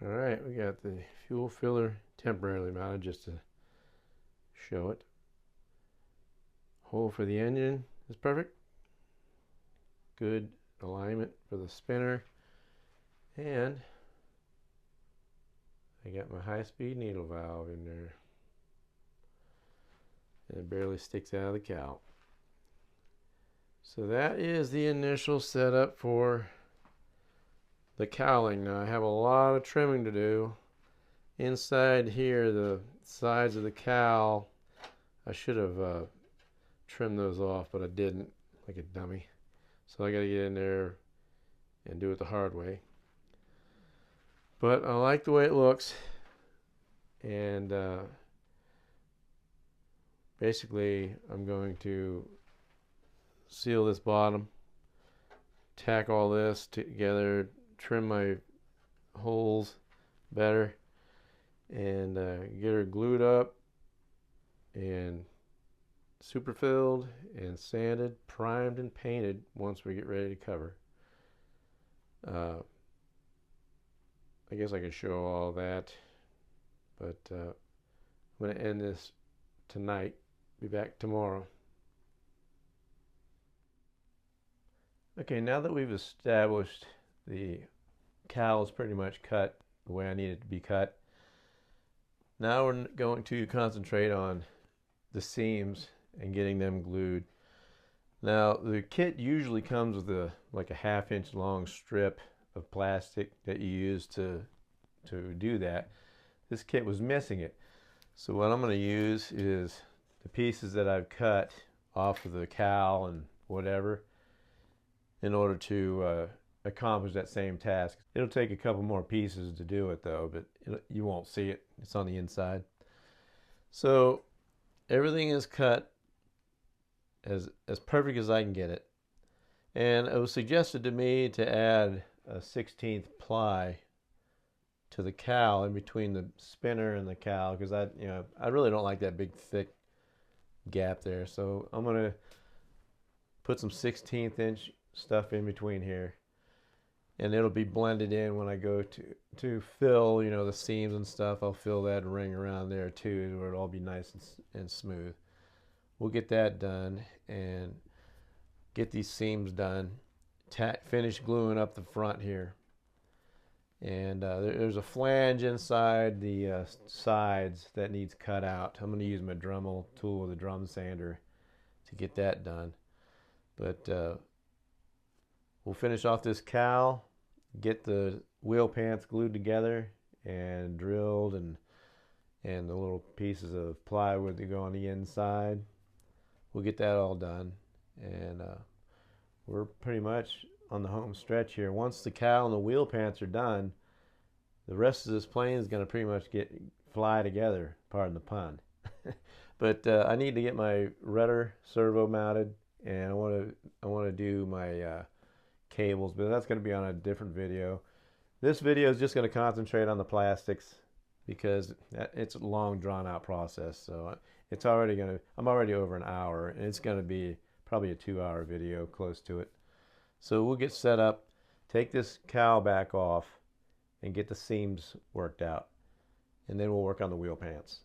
Alright, we got the fuel filler temporarily mounted just to show it. Hole for the engine is perfect. Good alignment for the spinner. And I got my high-speed needle valve in there. And it barely sticks out of the cowl. So that is the initial setup for the cowling. Now I have a lot of trimming to do. Inside here, the sides of the cowl, I should have trimmed those off, but I didn't, like a dummy. So I got to get in there and do it the hard way. But I like the way it looks, and basically I'm going to seal this bottom, tack all this together, trim my holes better, and get her glued up and super filled and sanded, primed, and painted once we get ready to cover. I guess I can show all that, but I'm going to end this tonight. Be back tomorrow. Okay, now that we've established the cowl is pretty much cut the way I need it to be cut, now we're going to concentrate on the seams and getting them glued. Now the kit usually comes with like a 1/2 inch long strip of plastic that you use to do that. This kit was missing it, so what I'm going to use is the pieces that I've cut off of the cowl and whatever in order to accomplish that same task. It'll take a couple more pieces to do it though, but you won't see it. It's on the inside. So everything is cut as perfect as I can get it. And it was suggested to me to add a 1/16 ply to the cowl in between the spinner and the cowl, because I really don't like that big thick gap there. So I'm gonna put some 1/16 inch stuff in between here, and it'll be blended in when I go to fill, the seams and stuff. I'll fill that ring around there too, where it'll all be nice and smooth. We'll get that done and get these seams done. Finish gluing up the front here, and there's a flange inside the sides that needs cut out. I'm going to use my Dremel tool with a drum sander to get that done. But we'll finish off this cowl, get the wheel pants glued together and drilled, and the little pieces of plywood that go on the inside. We'll get that all done, and we're pretty much on the home stretch here. Once the cowl and the wheel pants are done, the rest of this plane is going to pretty much fly together, pardon the pun. But I need to get my rudder servo mounted, and I want to do my cables, but that's going to be on a different video. This video is just going to concentrate on the plastics because it's a long drawn out process. So I'm already over an hour, and it's going to be probably a 2-hour video, close to it. So we'll get set up, take this cowl back off, and get the seams worked out, and then we'll work on the wheel pants.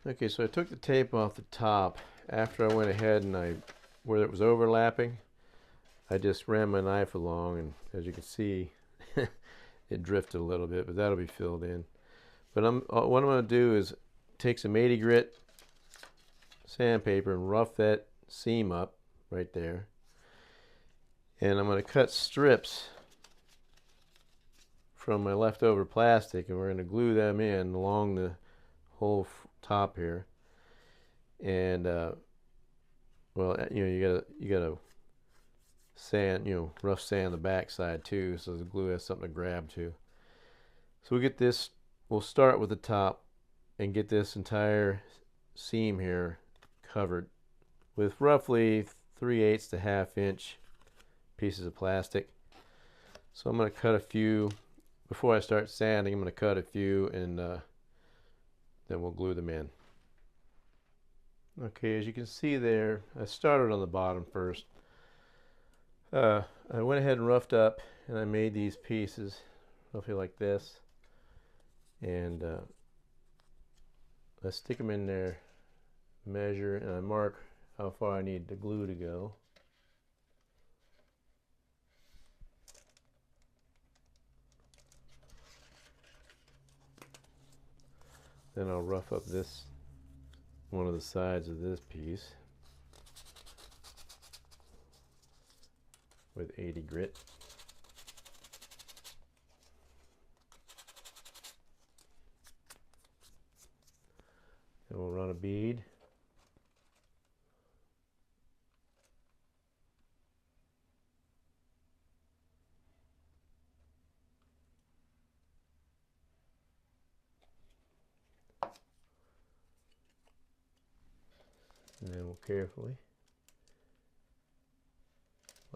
Okay, so I took the tape off the top after I went ahead and where it was overlapping, I just ran my knife along, and as you can see, it drifted a little bit, but that'll be filled in. But what I'm going to do is take some 80 grit sandpaper and rough that seam up right there. And I'm going to cut strips from my leftover plastic, and we're going to glue them in along the whole top here. And well, you gotta sand, rough sand the back side too, so the glue has something to grab to. So we get this. We'll start with the top and get this entire seam here covered with roughly 3/8 to 1/2 inch pieces of plastic. So I'm going to cut a few before I start sanding. I'm going to cut a few, and then we'll glue them in. Okay, as you can see there, I started on the bottom first. I went ahead and roughed up, and I made these pieces roughly like this, and I stick them in there, measure, and I mark how far I need the glue to go. Then I'll rough up this one of the sides of this piece with 80 grit. And we'll run a bead. And then we'll carefully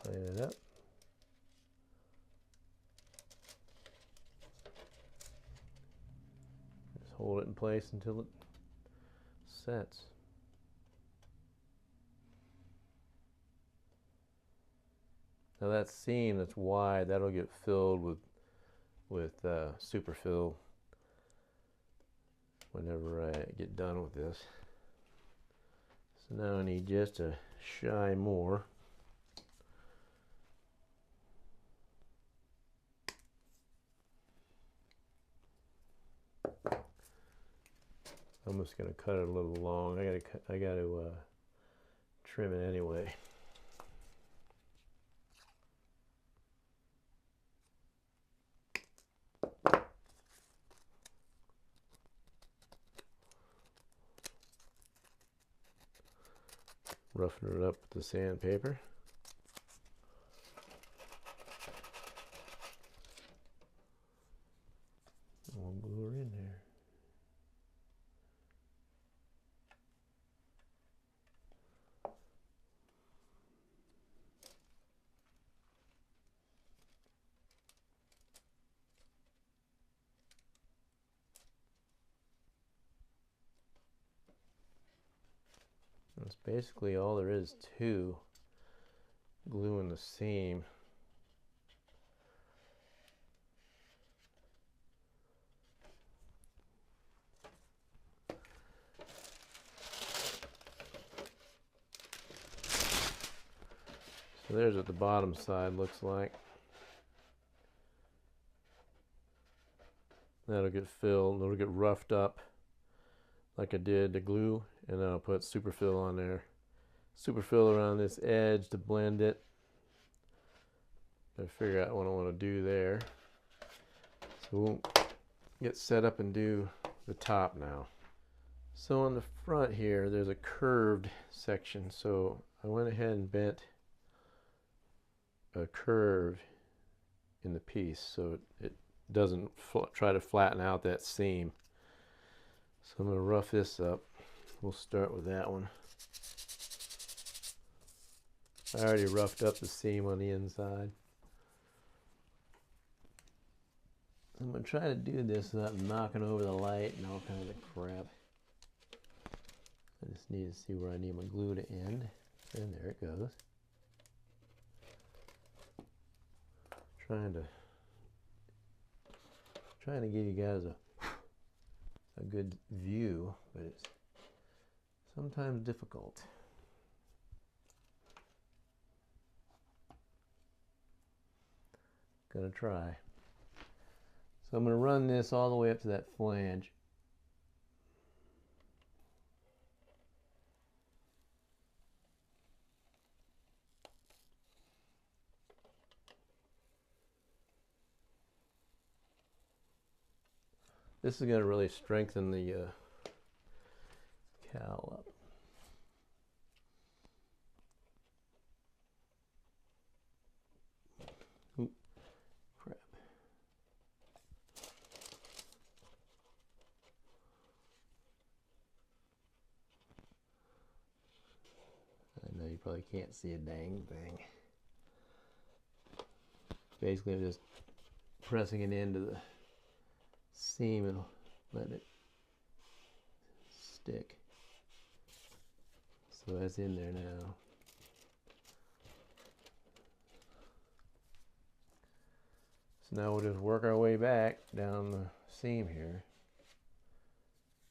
line it up. Just hold it in place until it sets. Now that seam that's wide, that'll get filled with superfill whenever I get done with this. So now I need just a shy more. I'm just going to cut it a little long. I got to trim it anyway. Roughing it up with the sandpaper. We'll glue her in there. That's basically all there is to gluing the seam. So there's what the bottom side looks like. That'll get filled, it'll get roughed up like I did the glue, and then I'll put superfill on there. Superfill around this edge to blend it. Gotta figure out what I want to do there. So we'll get set up and do the top now. So on the front here, there's a curved section. So I went ahead and bent a curve in the piece so it doesn't try to flatten out that seam. So I'm going to rough this up. We'll start with that one. I already roughed up the seam on the inside. I'm going to try to do this without knocking over the light and all kinds of crap. I just need to see where I need my glue to end. And there it goes. Trying to give you guys a good view, but it's sometimes difficult. Gonna try. So I'm gonna run this all the way up to that flange. This is gonna really strengthen the cowl up. Oop, crap. I know you probably can't see a dang thing. Basically, I'm just pressing it into the seam and let it stick. So that's in there now. So now we'll just work our way back down the seam here.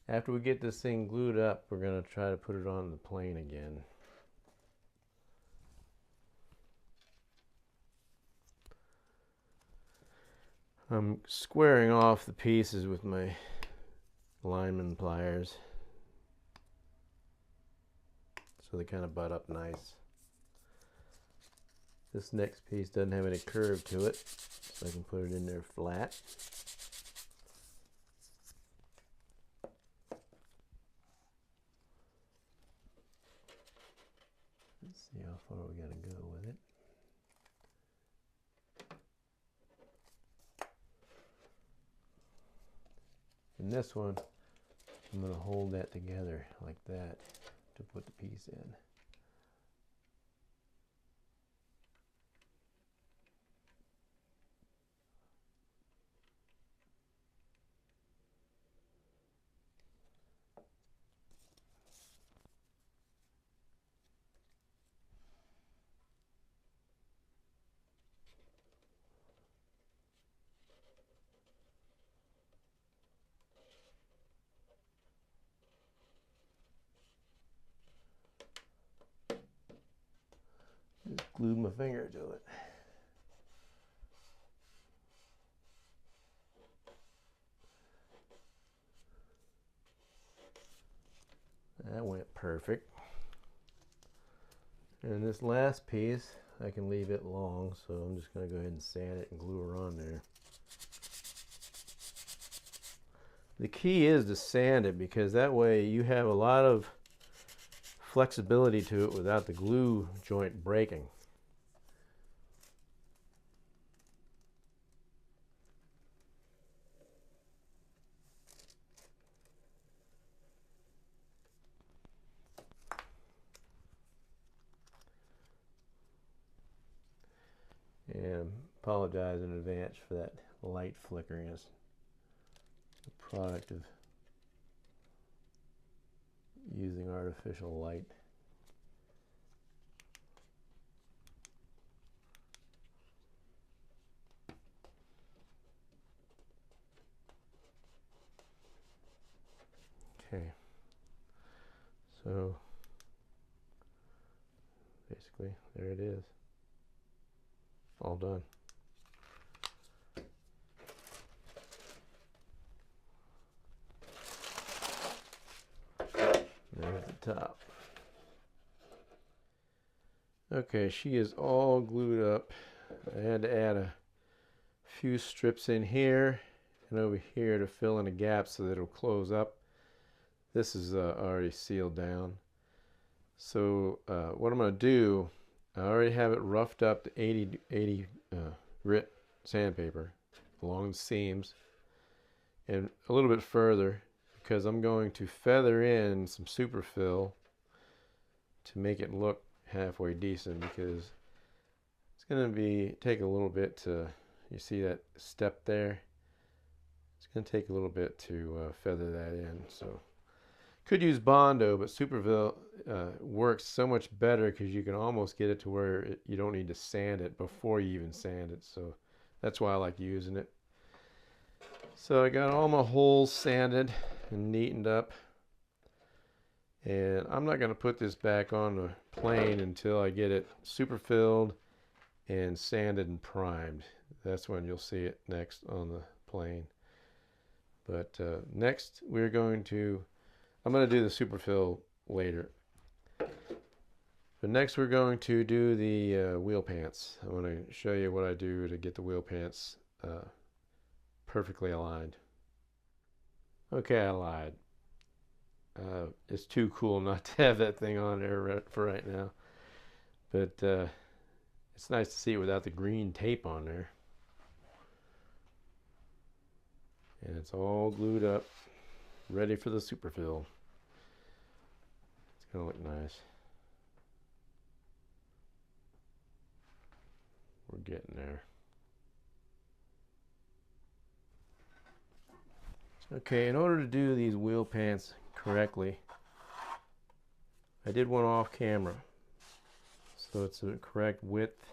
After we get this thing glued up, we're going to try to put it on the plane again. I'm squaring off the pieces with my lineman pliers so they kind of butt up nice. This next piece doesn't have any curve to it, so I can put it in there flat. Let's see how far we gotta go with it. In this one, I'm going to hold that together like that to put the piece in. Just glued my finger to it. That went perfect. And this last piece, I can leave it long, so I'm just going to go ahead and sand it and glue her on there. The key is to sand it, because that way you have a lot of flexibility to it without the glue joint breaking. And apologize in advance for that light flickering. It's the product of using artificial light. Okay, so basically there it is, all done. There's the top. Okay, she is all glued up. I had to add a few strips in here and over here to fill in a gap so that it'll close up. This is already sealed down. So what I'm going to do, I already have it roughed up to 80 grit sandpaper along the seams and a little bit further, because I'm going to feather in some superfill to make it look halfway decent, because it's going to take a little bit to, you see that step there? It's going to take a little bit to feather that in. So could use Bondo, but superfill works so much better because you can almost get it to where you don't need to sand it before you even sand it. So that's why I like using it. So I got all my holes sanded and neatened up, And I'm not going to put this back on the plane until I get it super filled and sanded and primed. That's when you'll see it next on the plane. But next I'm going to do the super fill later. But next we're going to do the wheel pants. I want to show you what I do to get the wheel pants perfectly aligned. Okay, I lied. It's too cool not to have that thing on there for right now. But it's nice to see it without the green tape on there. And it's all glued up, ready for the super fill. It's going to look nice. We're getting there. Okay, in order to do these wheel pants correctly, I did one off camera, so it's the correct width,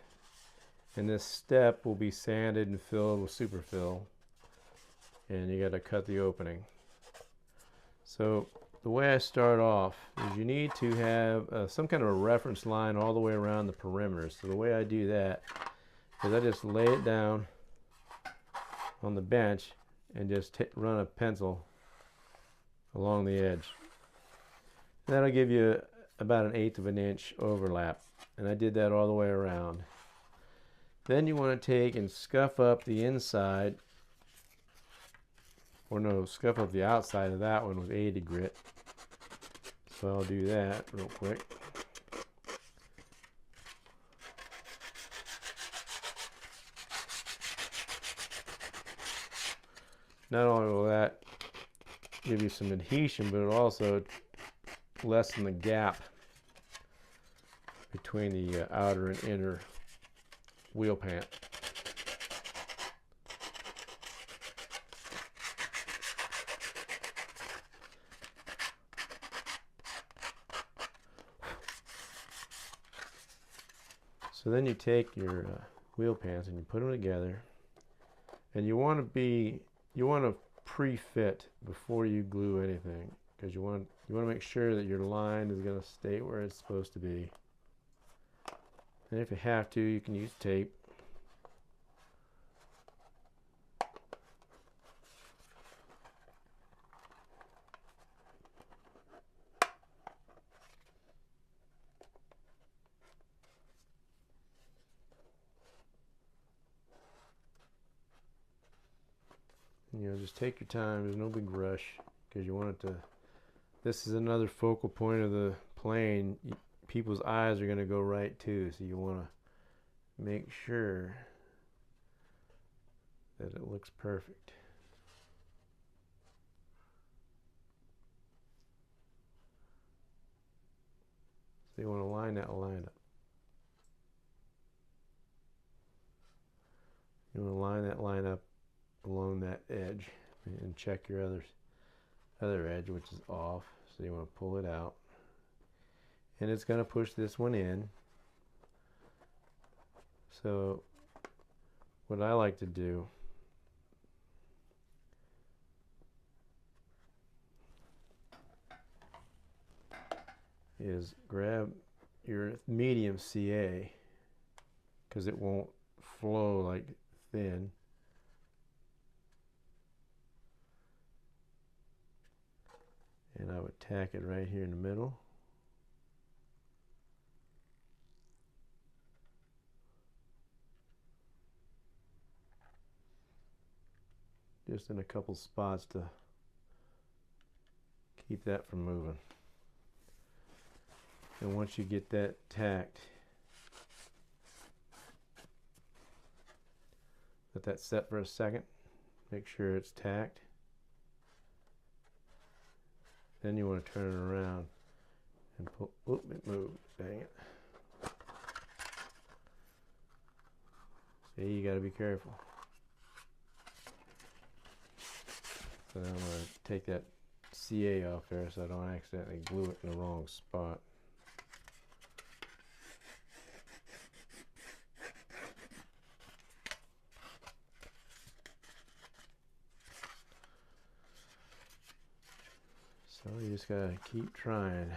and this step will be sanded and filled with super fill, and you got to cut the opening. So the way I start off is you need to have some kind of a reference line all the way around the perimeter. So the way I do that is I just lay it down on the bench and just run a pencil along the edge. That'll give you about 1/8 of an inch overlap, and I did that all the way around. Then you want to take and scuff up the inside, or no, scuff up the outside of that one with 80 grit. So I'll do that real quick. Not only will that give you some adhesion, but it'll also lessen the gap between the outer and inner wheel pant. So then you take your wheel pants and you put them together, and you want to pre-fit before you glue anything, because you want to make sure that your line is going to stay where it's supposed to be. And if you have to, you can use tape. Just take your time. There's no big rush, because you want it to. This is another focal point of the plane. People's eyes are going to go right too, so you want to make sure that it looks perfect. So you want to line that line up. You want to line that line up along that edge, and check your other edge, which is off. So you want to pull it out, and it's going to push this one in. So what I like to do is grab your medium CA, because it won't flow like thin. And I would tack it right here in the middle. Just in a couple spots to keep that from moving. And once you get that tacked, let that set for a second. Make sure it's tacked. Then you want to turn it around and pull. Oop, it moved. Dang it. See, you got to be careful. So now I'm going to take that CA off there so I don't accidentally glue it in the wrong spot. So you just gotta keep trying.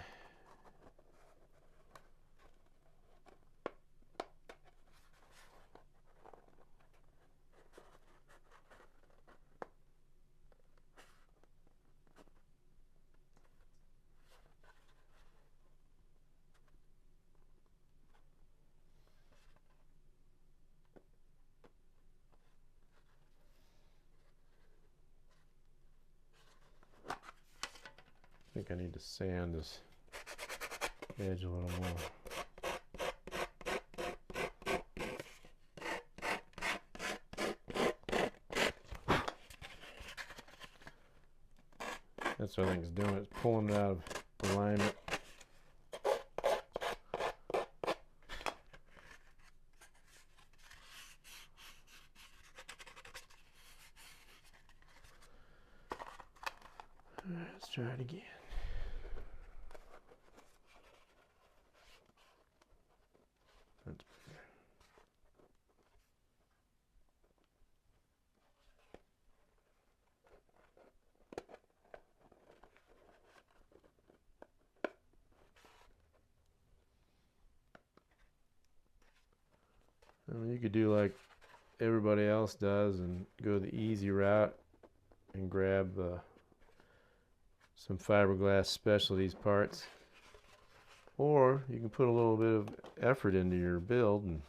I think I need to sand this edge a little more. That's what I think it's doing. It's pulling it out of alignment. All right, let's try it again. That's better. I mean, you could do like everybody else does and go the easy route and grab some fiberglass specialties parts, or you can put a little bit of effort into your build and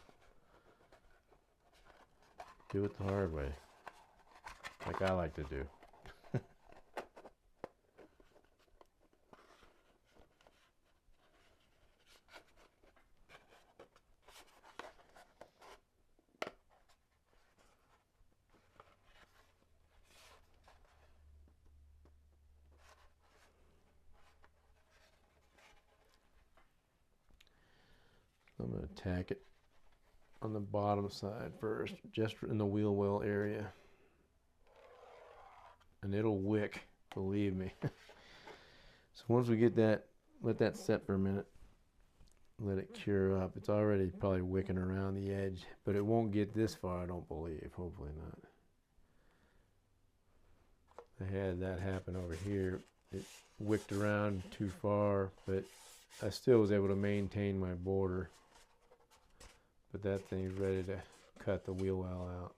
do it the hard way, like I like to do. I'm going to tack it on the bottom side first, just in the wheel well area. And it'll wick, believe me. So once we get that, let that set for a minute. Let it cure up. It's already probably wicking around the edge, but it won't get this far, I don't believe. Hopefully not. I had that happen over here. It wicked around too far, but I still was able to maintain my border. But that thing's ready to cut the wheel well out.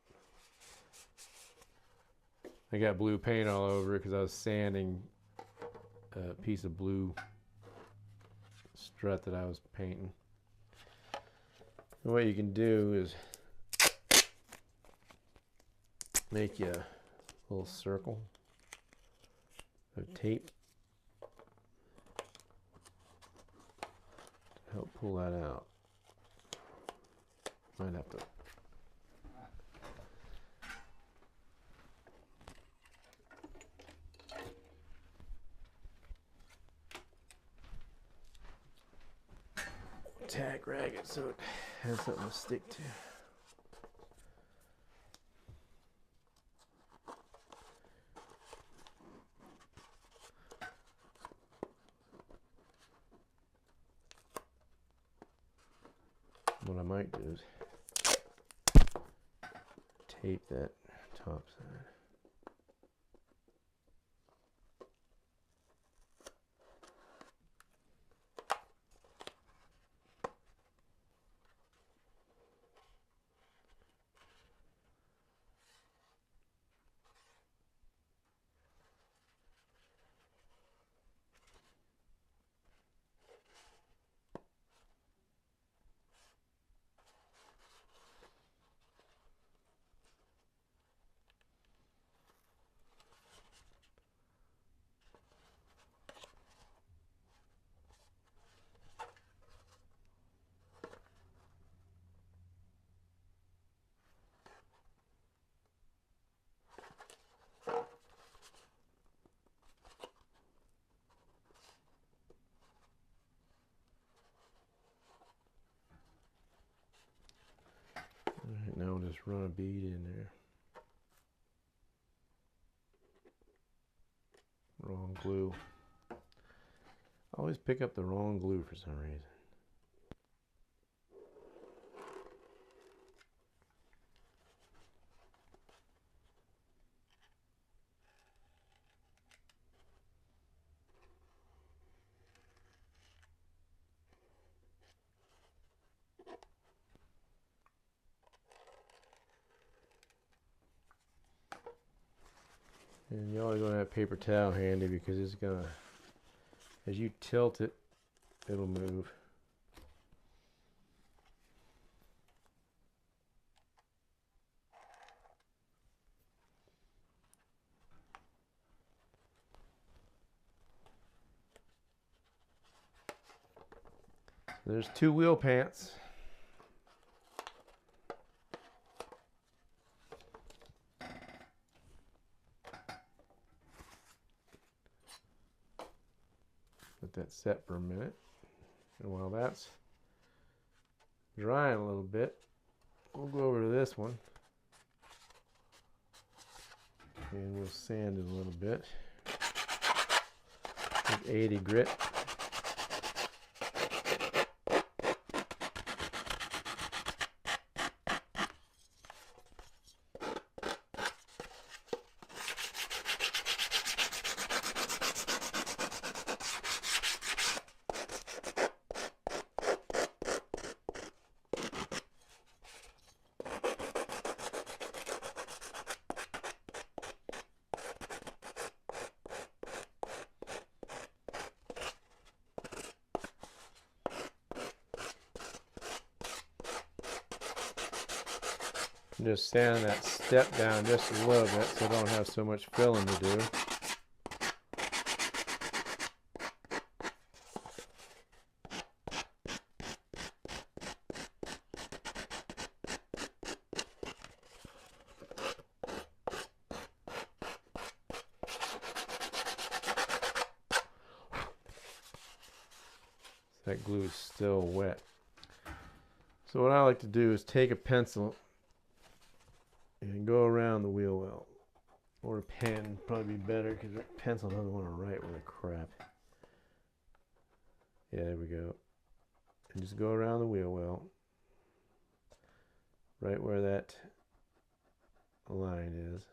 I got blue paint all over it because I was sanding a piece of blue strut that I was painting. And what you can do is make you a little circle of tape to help pull that out. Might have to tack rag it so it has something to stick to. What I might do is tape that top side. Alright, now we'll just run a bead in there. Wrong glue. I always pick up the wrong glue for some reason. And you always want to have paper towel handy because it's gonna, as you tilt it, it'll move. There's 2 wheel pants. Let that set for a minute. And while that's drying a little bit, we'll go over to this one. And we'll sand it a little bit with 80 grit. Just sand that step down just a little bit so I don't have so much filling to do. That glue is still wet. So what I like to do is take a pencil and go around the wheel well, or a pen would probably be better because a pencil doesn't want to write with a crap. Yeah, there we go. And just go around the wheel well, right where that line is.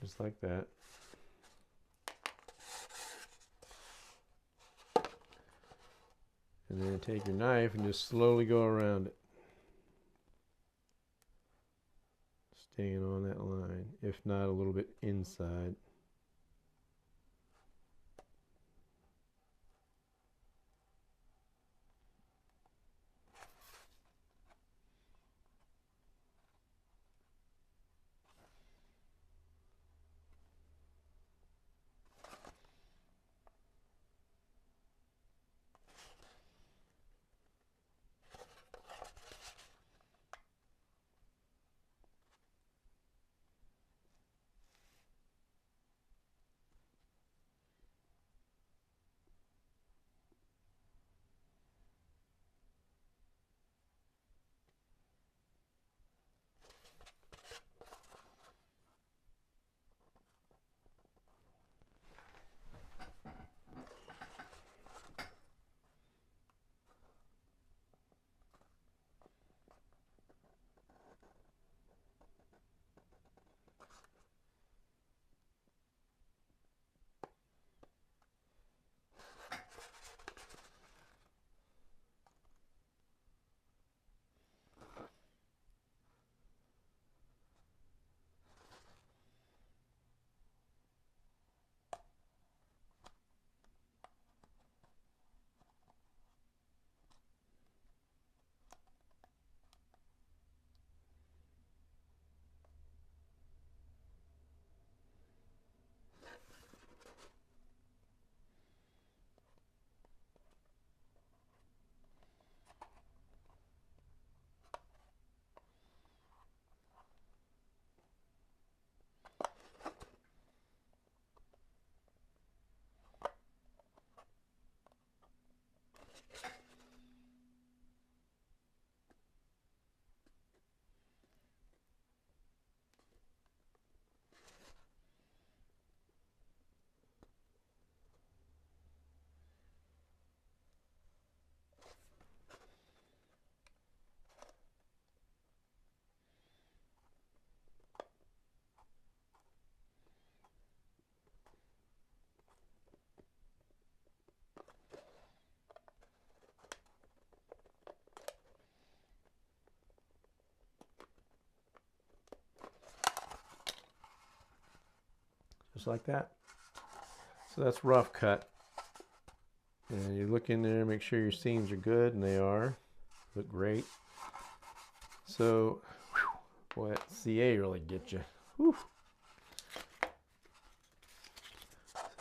Just like that. And then take your knife and just slowly go around it. Staying on that line, if not a little bit inside. just like that. So that's rough cut. And you look in there, make sure your seams are good, and they are. Look great. So, boy, that CA really gets you. Whew.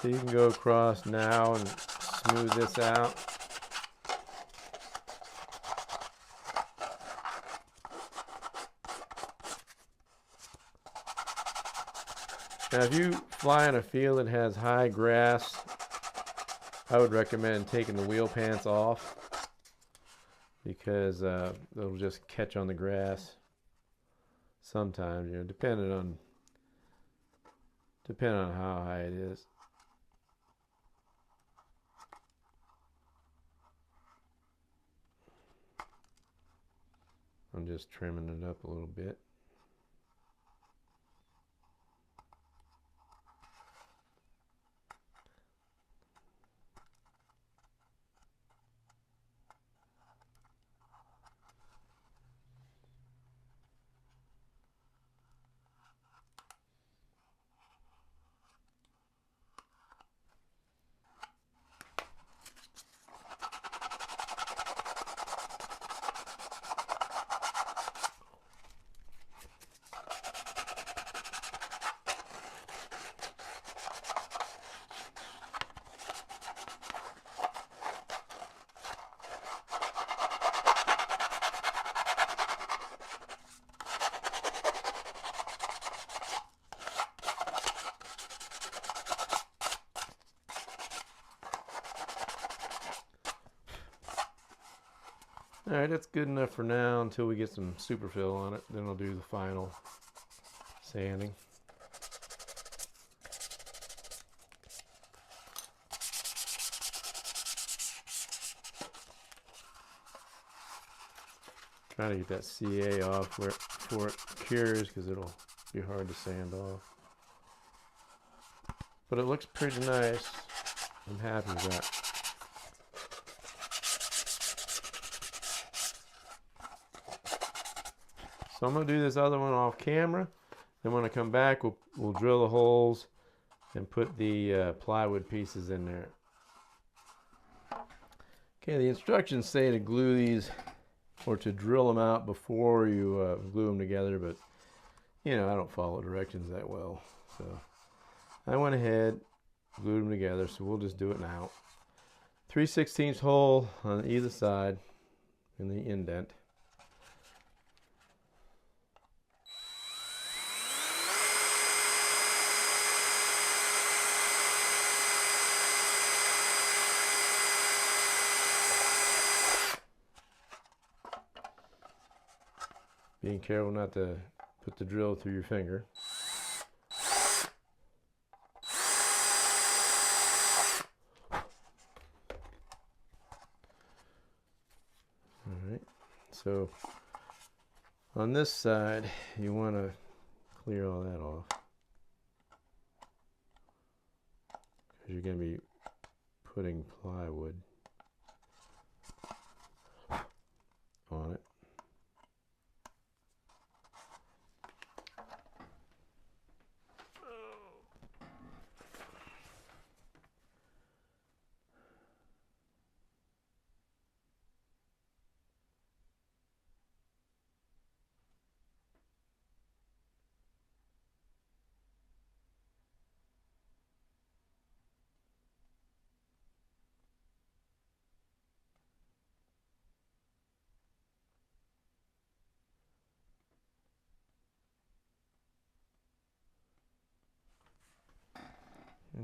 So you can go across now and smooth this out. Now, if you fly in a field that has high grass, I would recommend taking the wheel pants off, because they'll just catch on the grass sometimes, you know, depending on how high it is. I'm just trimming it up a little bit. Alright, that's good enough for now until we get some superfill on it. Then I'll do the final sanding. Trying to get that CA off before it cures, because it'll be hard to sand off. But it looks pretty nice. I'm happy with that. So I'm going to do this other one off camera. Then when I come back, we'll drill the holes and put the plywood pieces in there. Okay, the instructions say to glue these, or to drill them out before you glue them together, but you know, I don't follow directions that well. So I went ahead, glued them together, so we'll just do it now. 3/16 hole on either side in the indent. Being careful not to put the drill through your finger. Alright, so on this side, you want to clear all that off, because you're going to be putting plywood on it.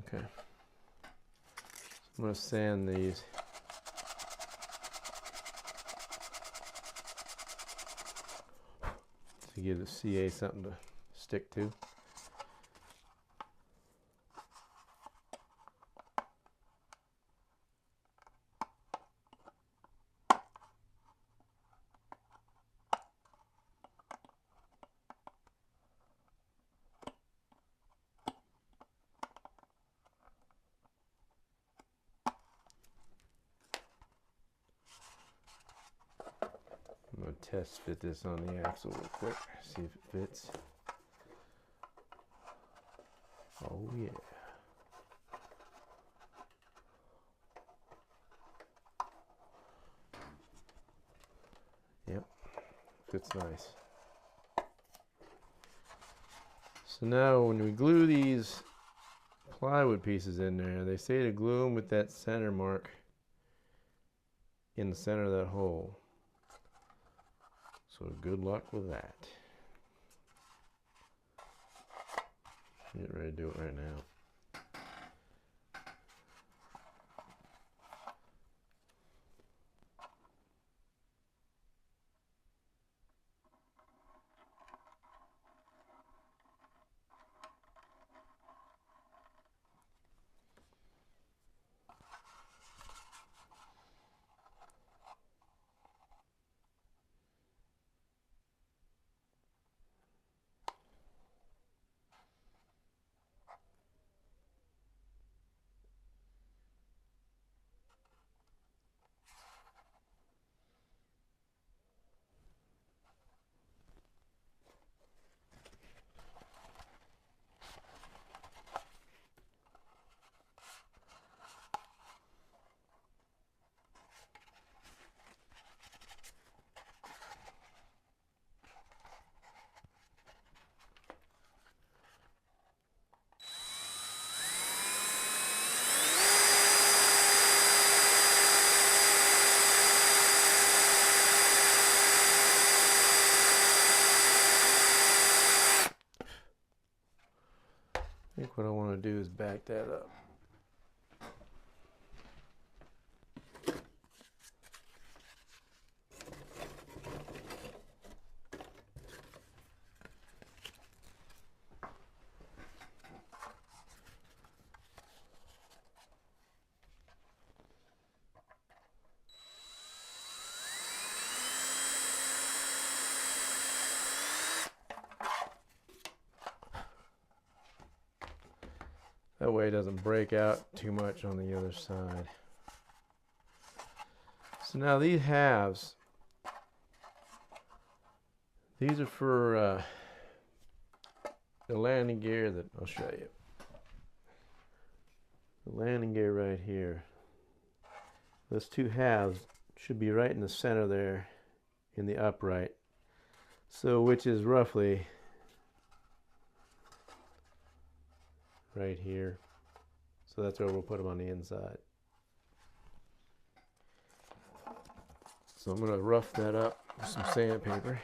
Okay, I'm going to sand these. To give the CA something to stick to. I'm going to test fit this on the axle real quick, see if it fits. Oh yeah. Fits nice. So now when we glue these plywood pieces in there, they say to glue them with that center mark in the center of that hole. So good luck with that. Get ready to do it right now. I think what I want to do is back that up. That way it doesn't break out too much on the other side. So now these halves, these are for the landing gear that I'll show you. The landing gear right here. Those two halves should be right in the center there in the upright. So which is roughly right here. So that's where we'll put them on the inside. So I'm going to rough that up with some sandpaper.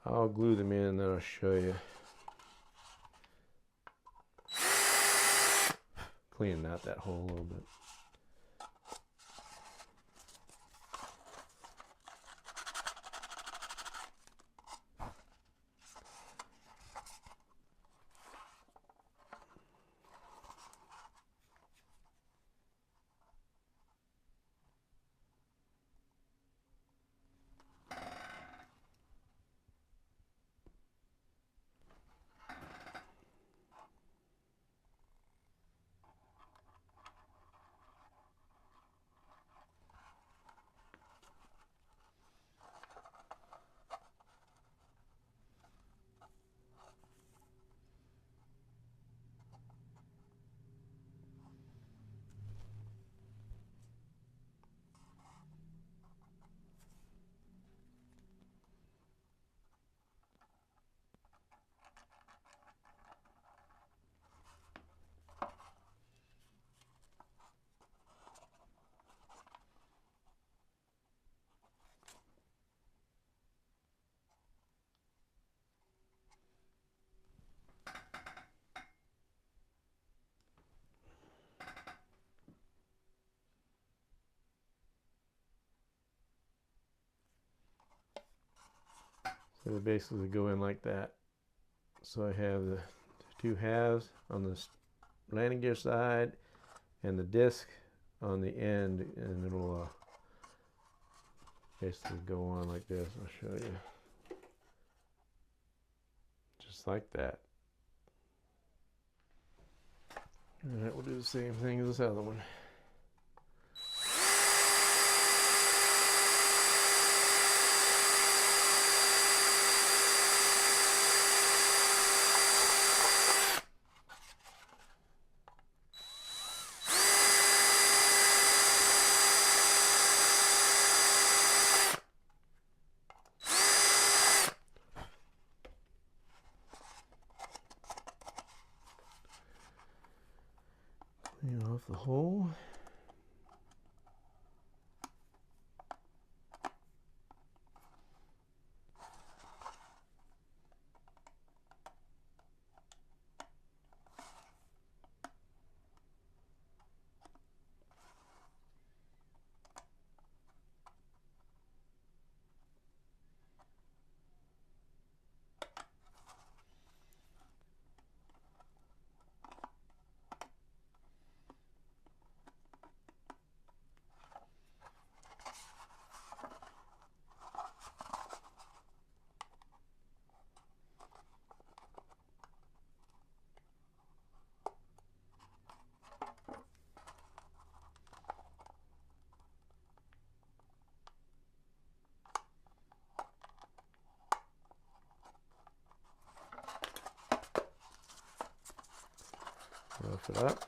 I'll glue them in and then I'll show you. Cleaning out that hole a little bit. So they basically go in like that. So I have the two halves on the landing gear side and the disc on the end, and it'll basically go on like this. I'll show you. Just like that. Alright, we'll do the same thing as this other one. Rough it up.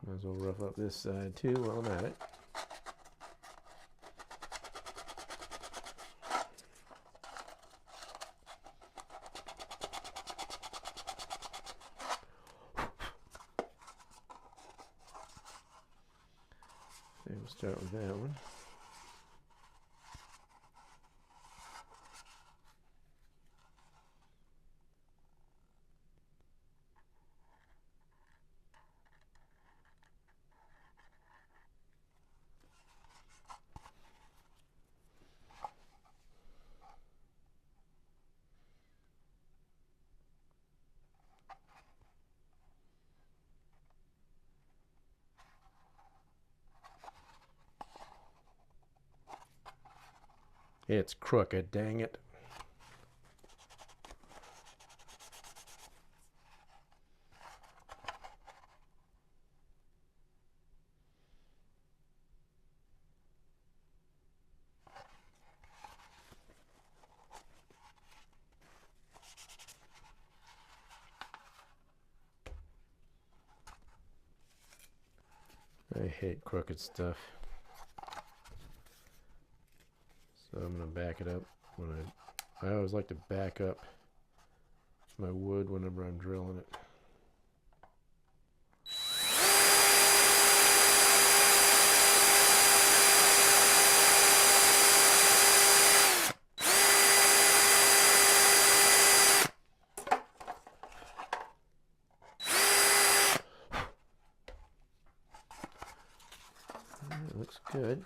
Might as well rough up this side too while I'm at it. Okay, we'll start with that one. It's crooked, dang it. I hate crooked stuff. So I'm going to back it up when I always like to back up my wood whenever I'm drilling it. It looks good.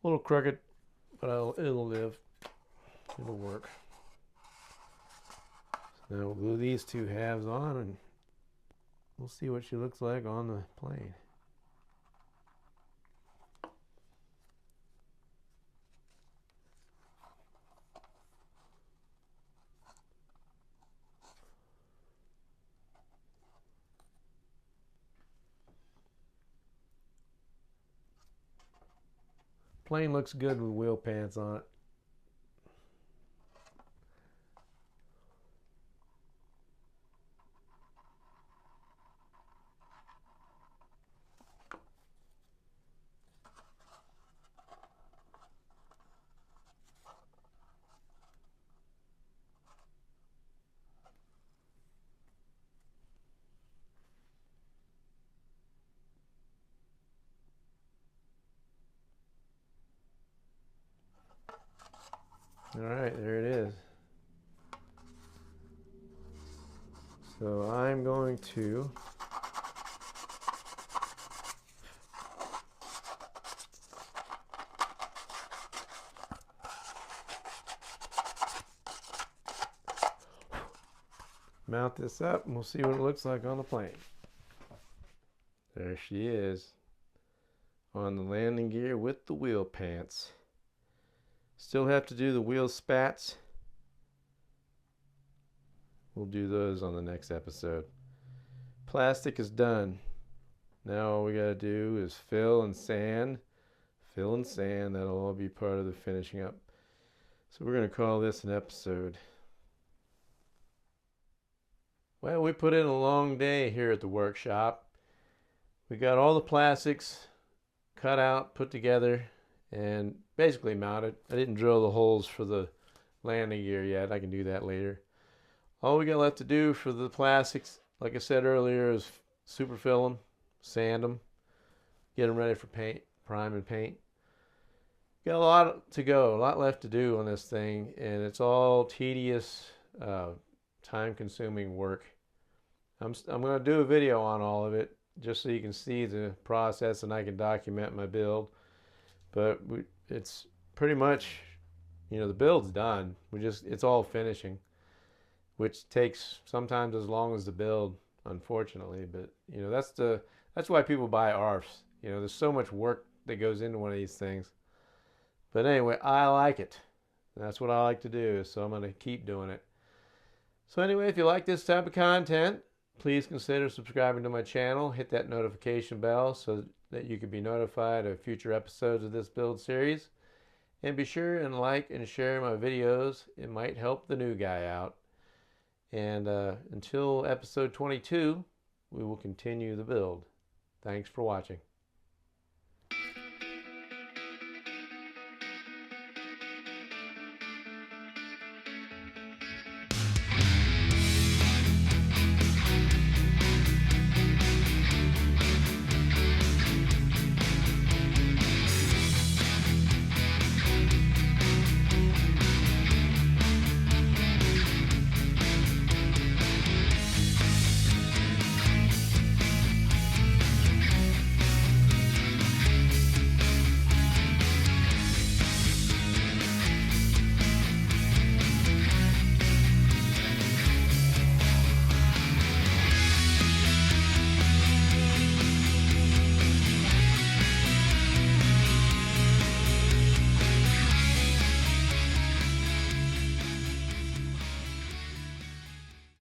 A little crooked, but it'll live. It'll work. So now we'll glue these two halves on and we'll see what she looks like on the plane. Plane looks good with wheel pants on it. All right, there it is. So I'm going to mount this up and we'll see what it looks like on the plane. There she is on the landing gear with the wheel pants. Still have to do the wheel spats. We'll do those on the next episode. Plastic is done. Now all we gotta do is fill and sand. Fill and sand, that'll all be part of the finishing up. So we're gonna call this an episode. Well, we put in a long day here at the workshop. We got all the plastics cut out, put together, and basically mounted. I didn't drill the holes for the landing gear yet. I can do that later. All we got left to do for the plastics, like I said earlier, is super fill them, sand them, get them ready for paint, prime and paint. Got a lot to go, a lot left to do on this thing, and it's all tedious, time-consuming work. I'm going to do a video on all of it, just so you can see the process and I can document my build. But it's pretty much, the build's done. It's all finishing, which takes sometimes as long as the build, unfortunately. But that's why people buy ARFs. There's so much work that goes into one of these things. But anyway, I like it. That's what I like to do, so I'm going to keep doing it. So anyway, if you like this type of content, please consider subscribing to my channel. Hit that notification bell so that you can be notified of future episodes of this build series. And be sure and like and share my videos. It might help the new guy out. And until episode 22, we will continue the build. Thanks for watching.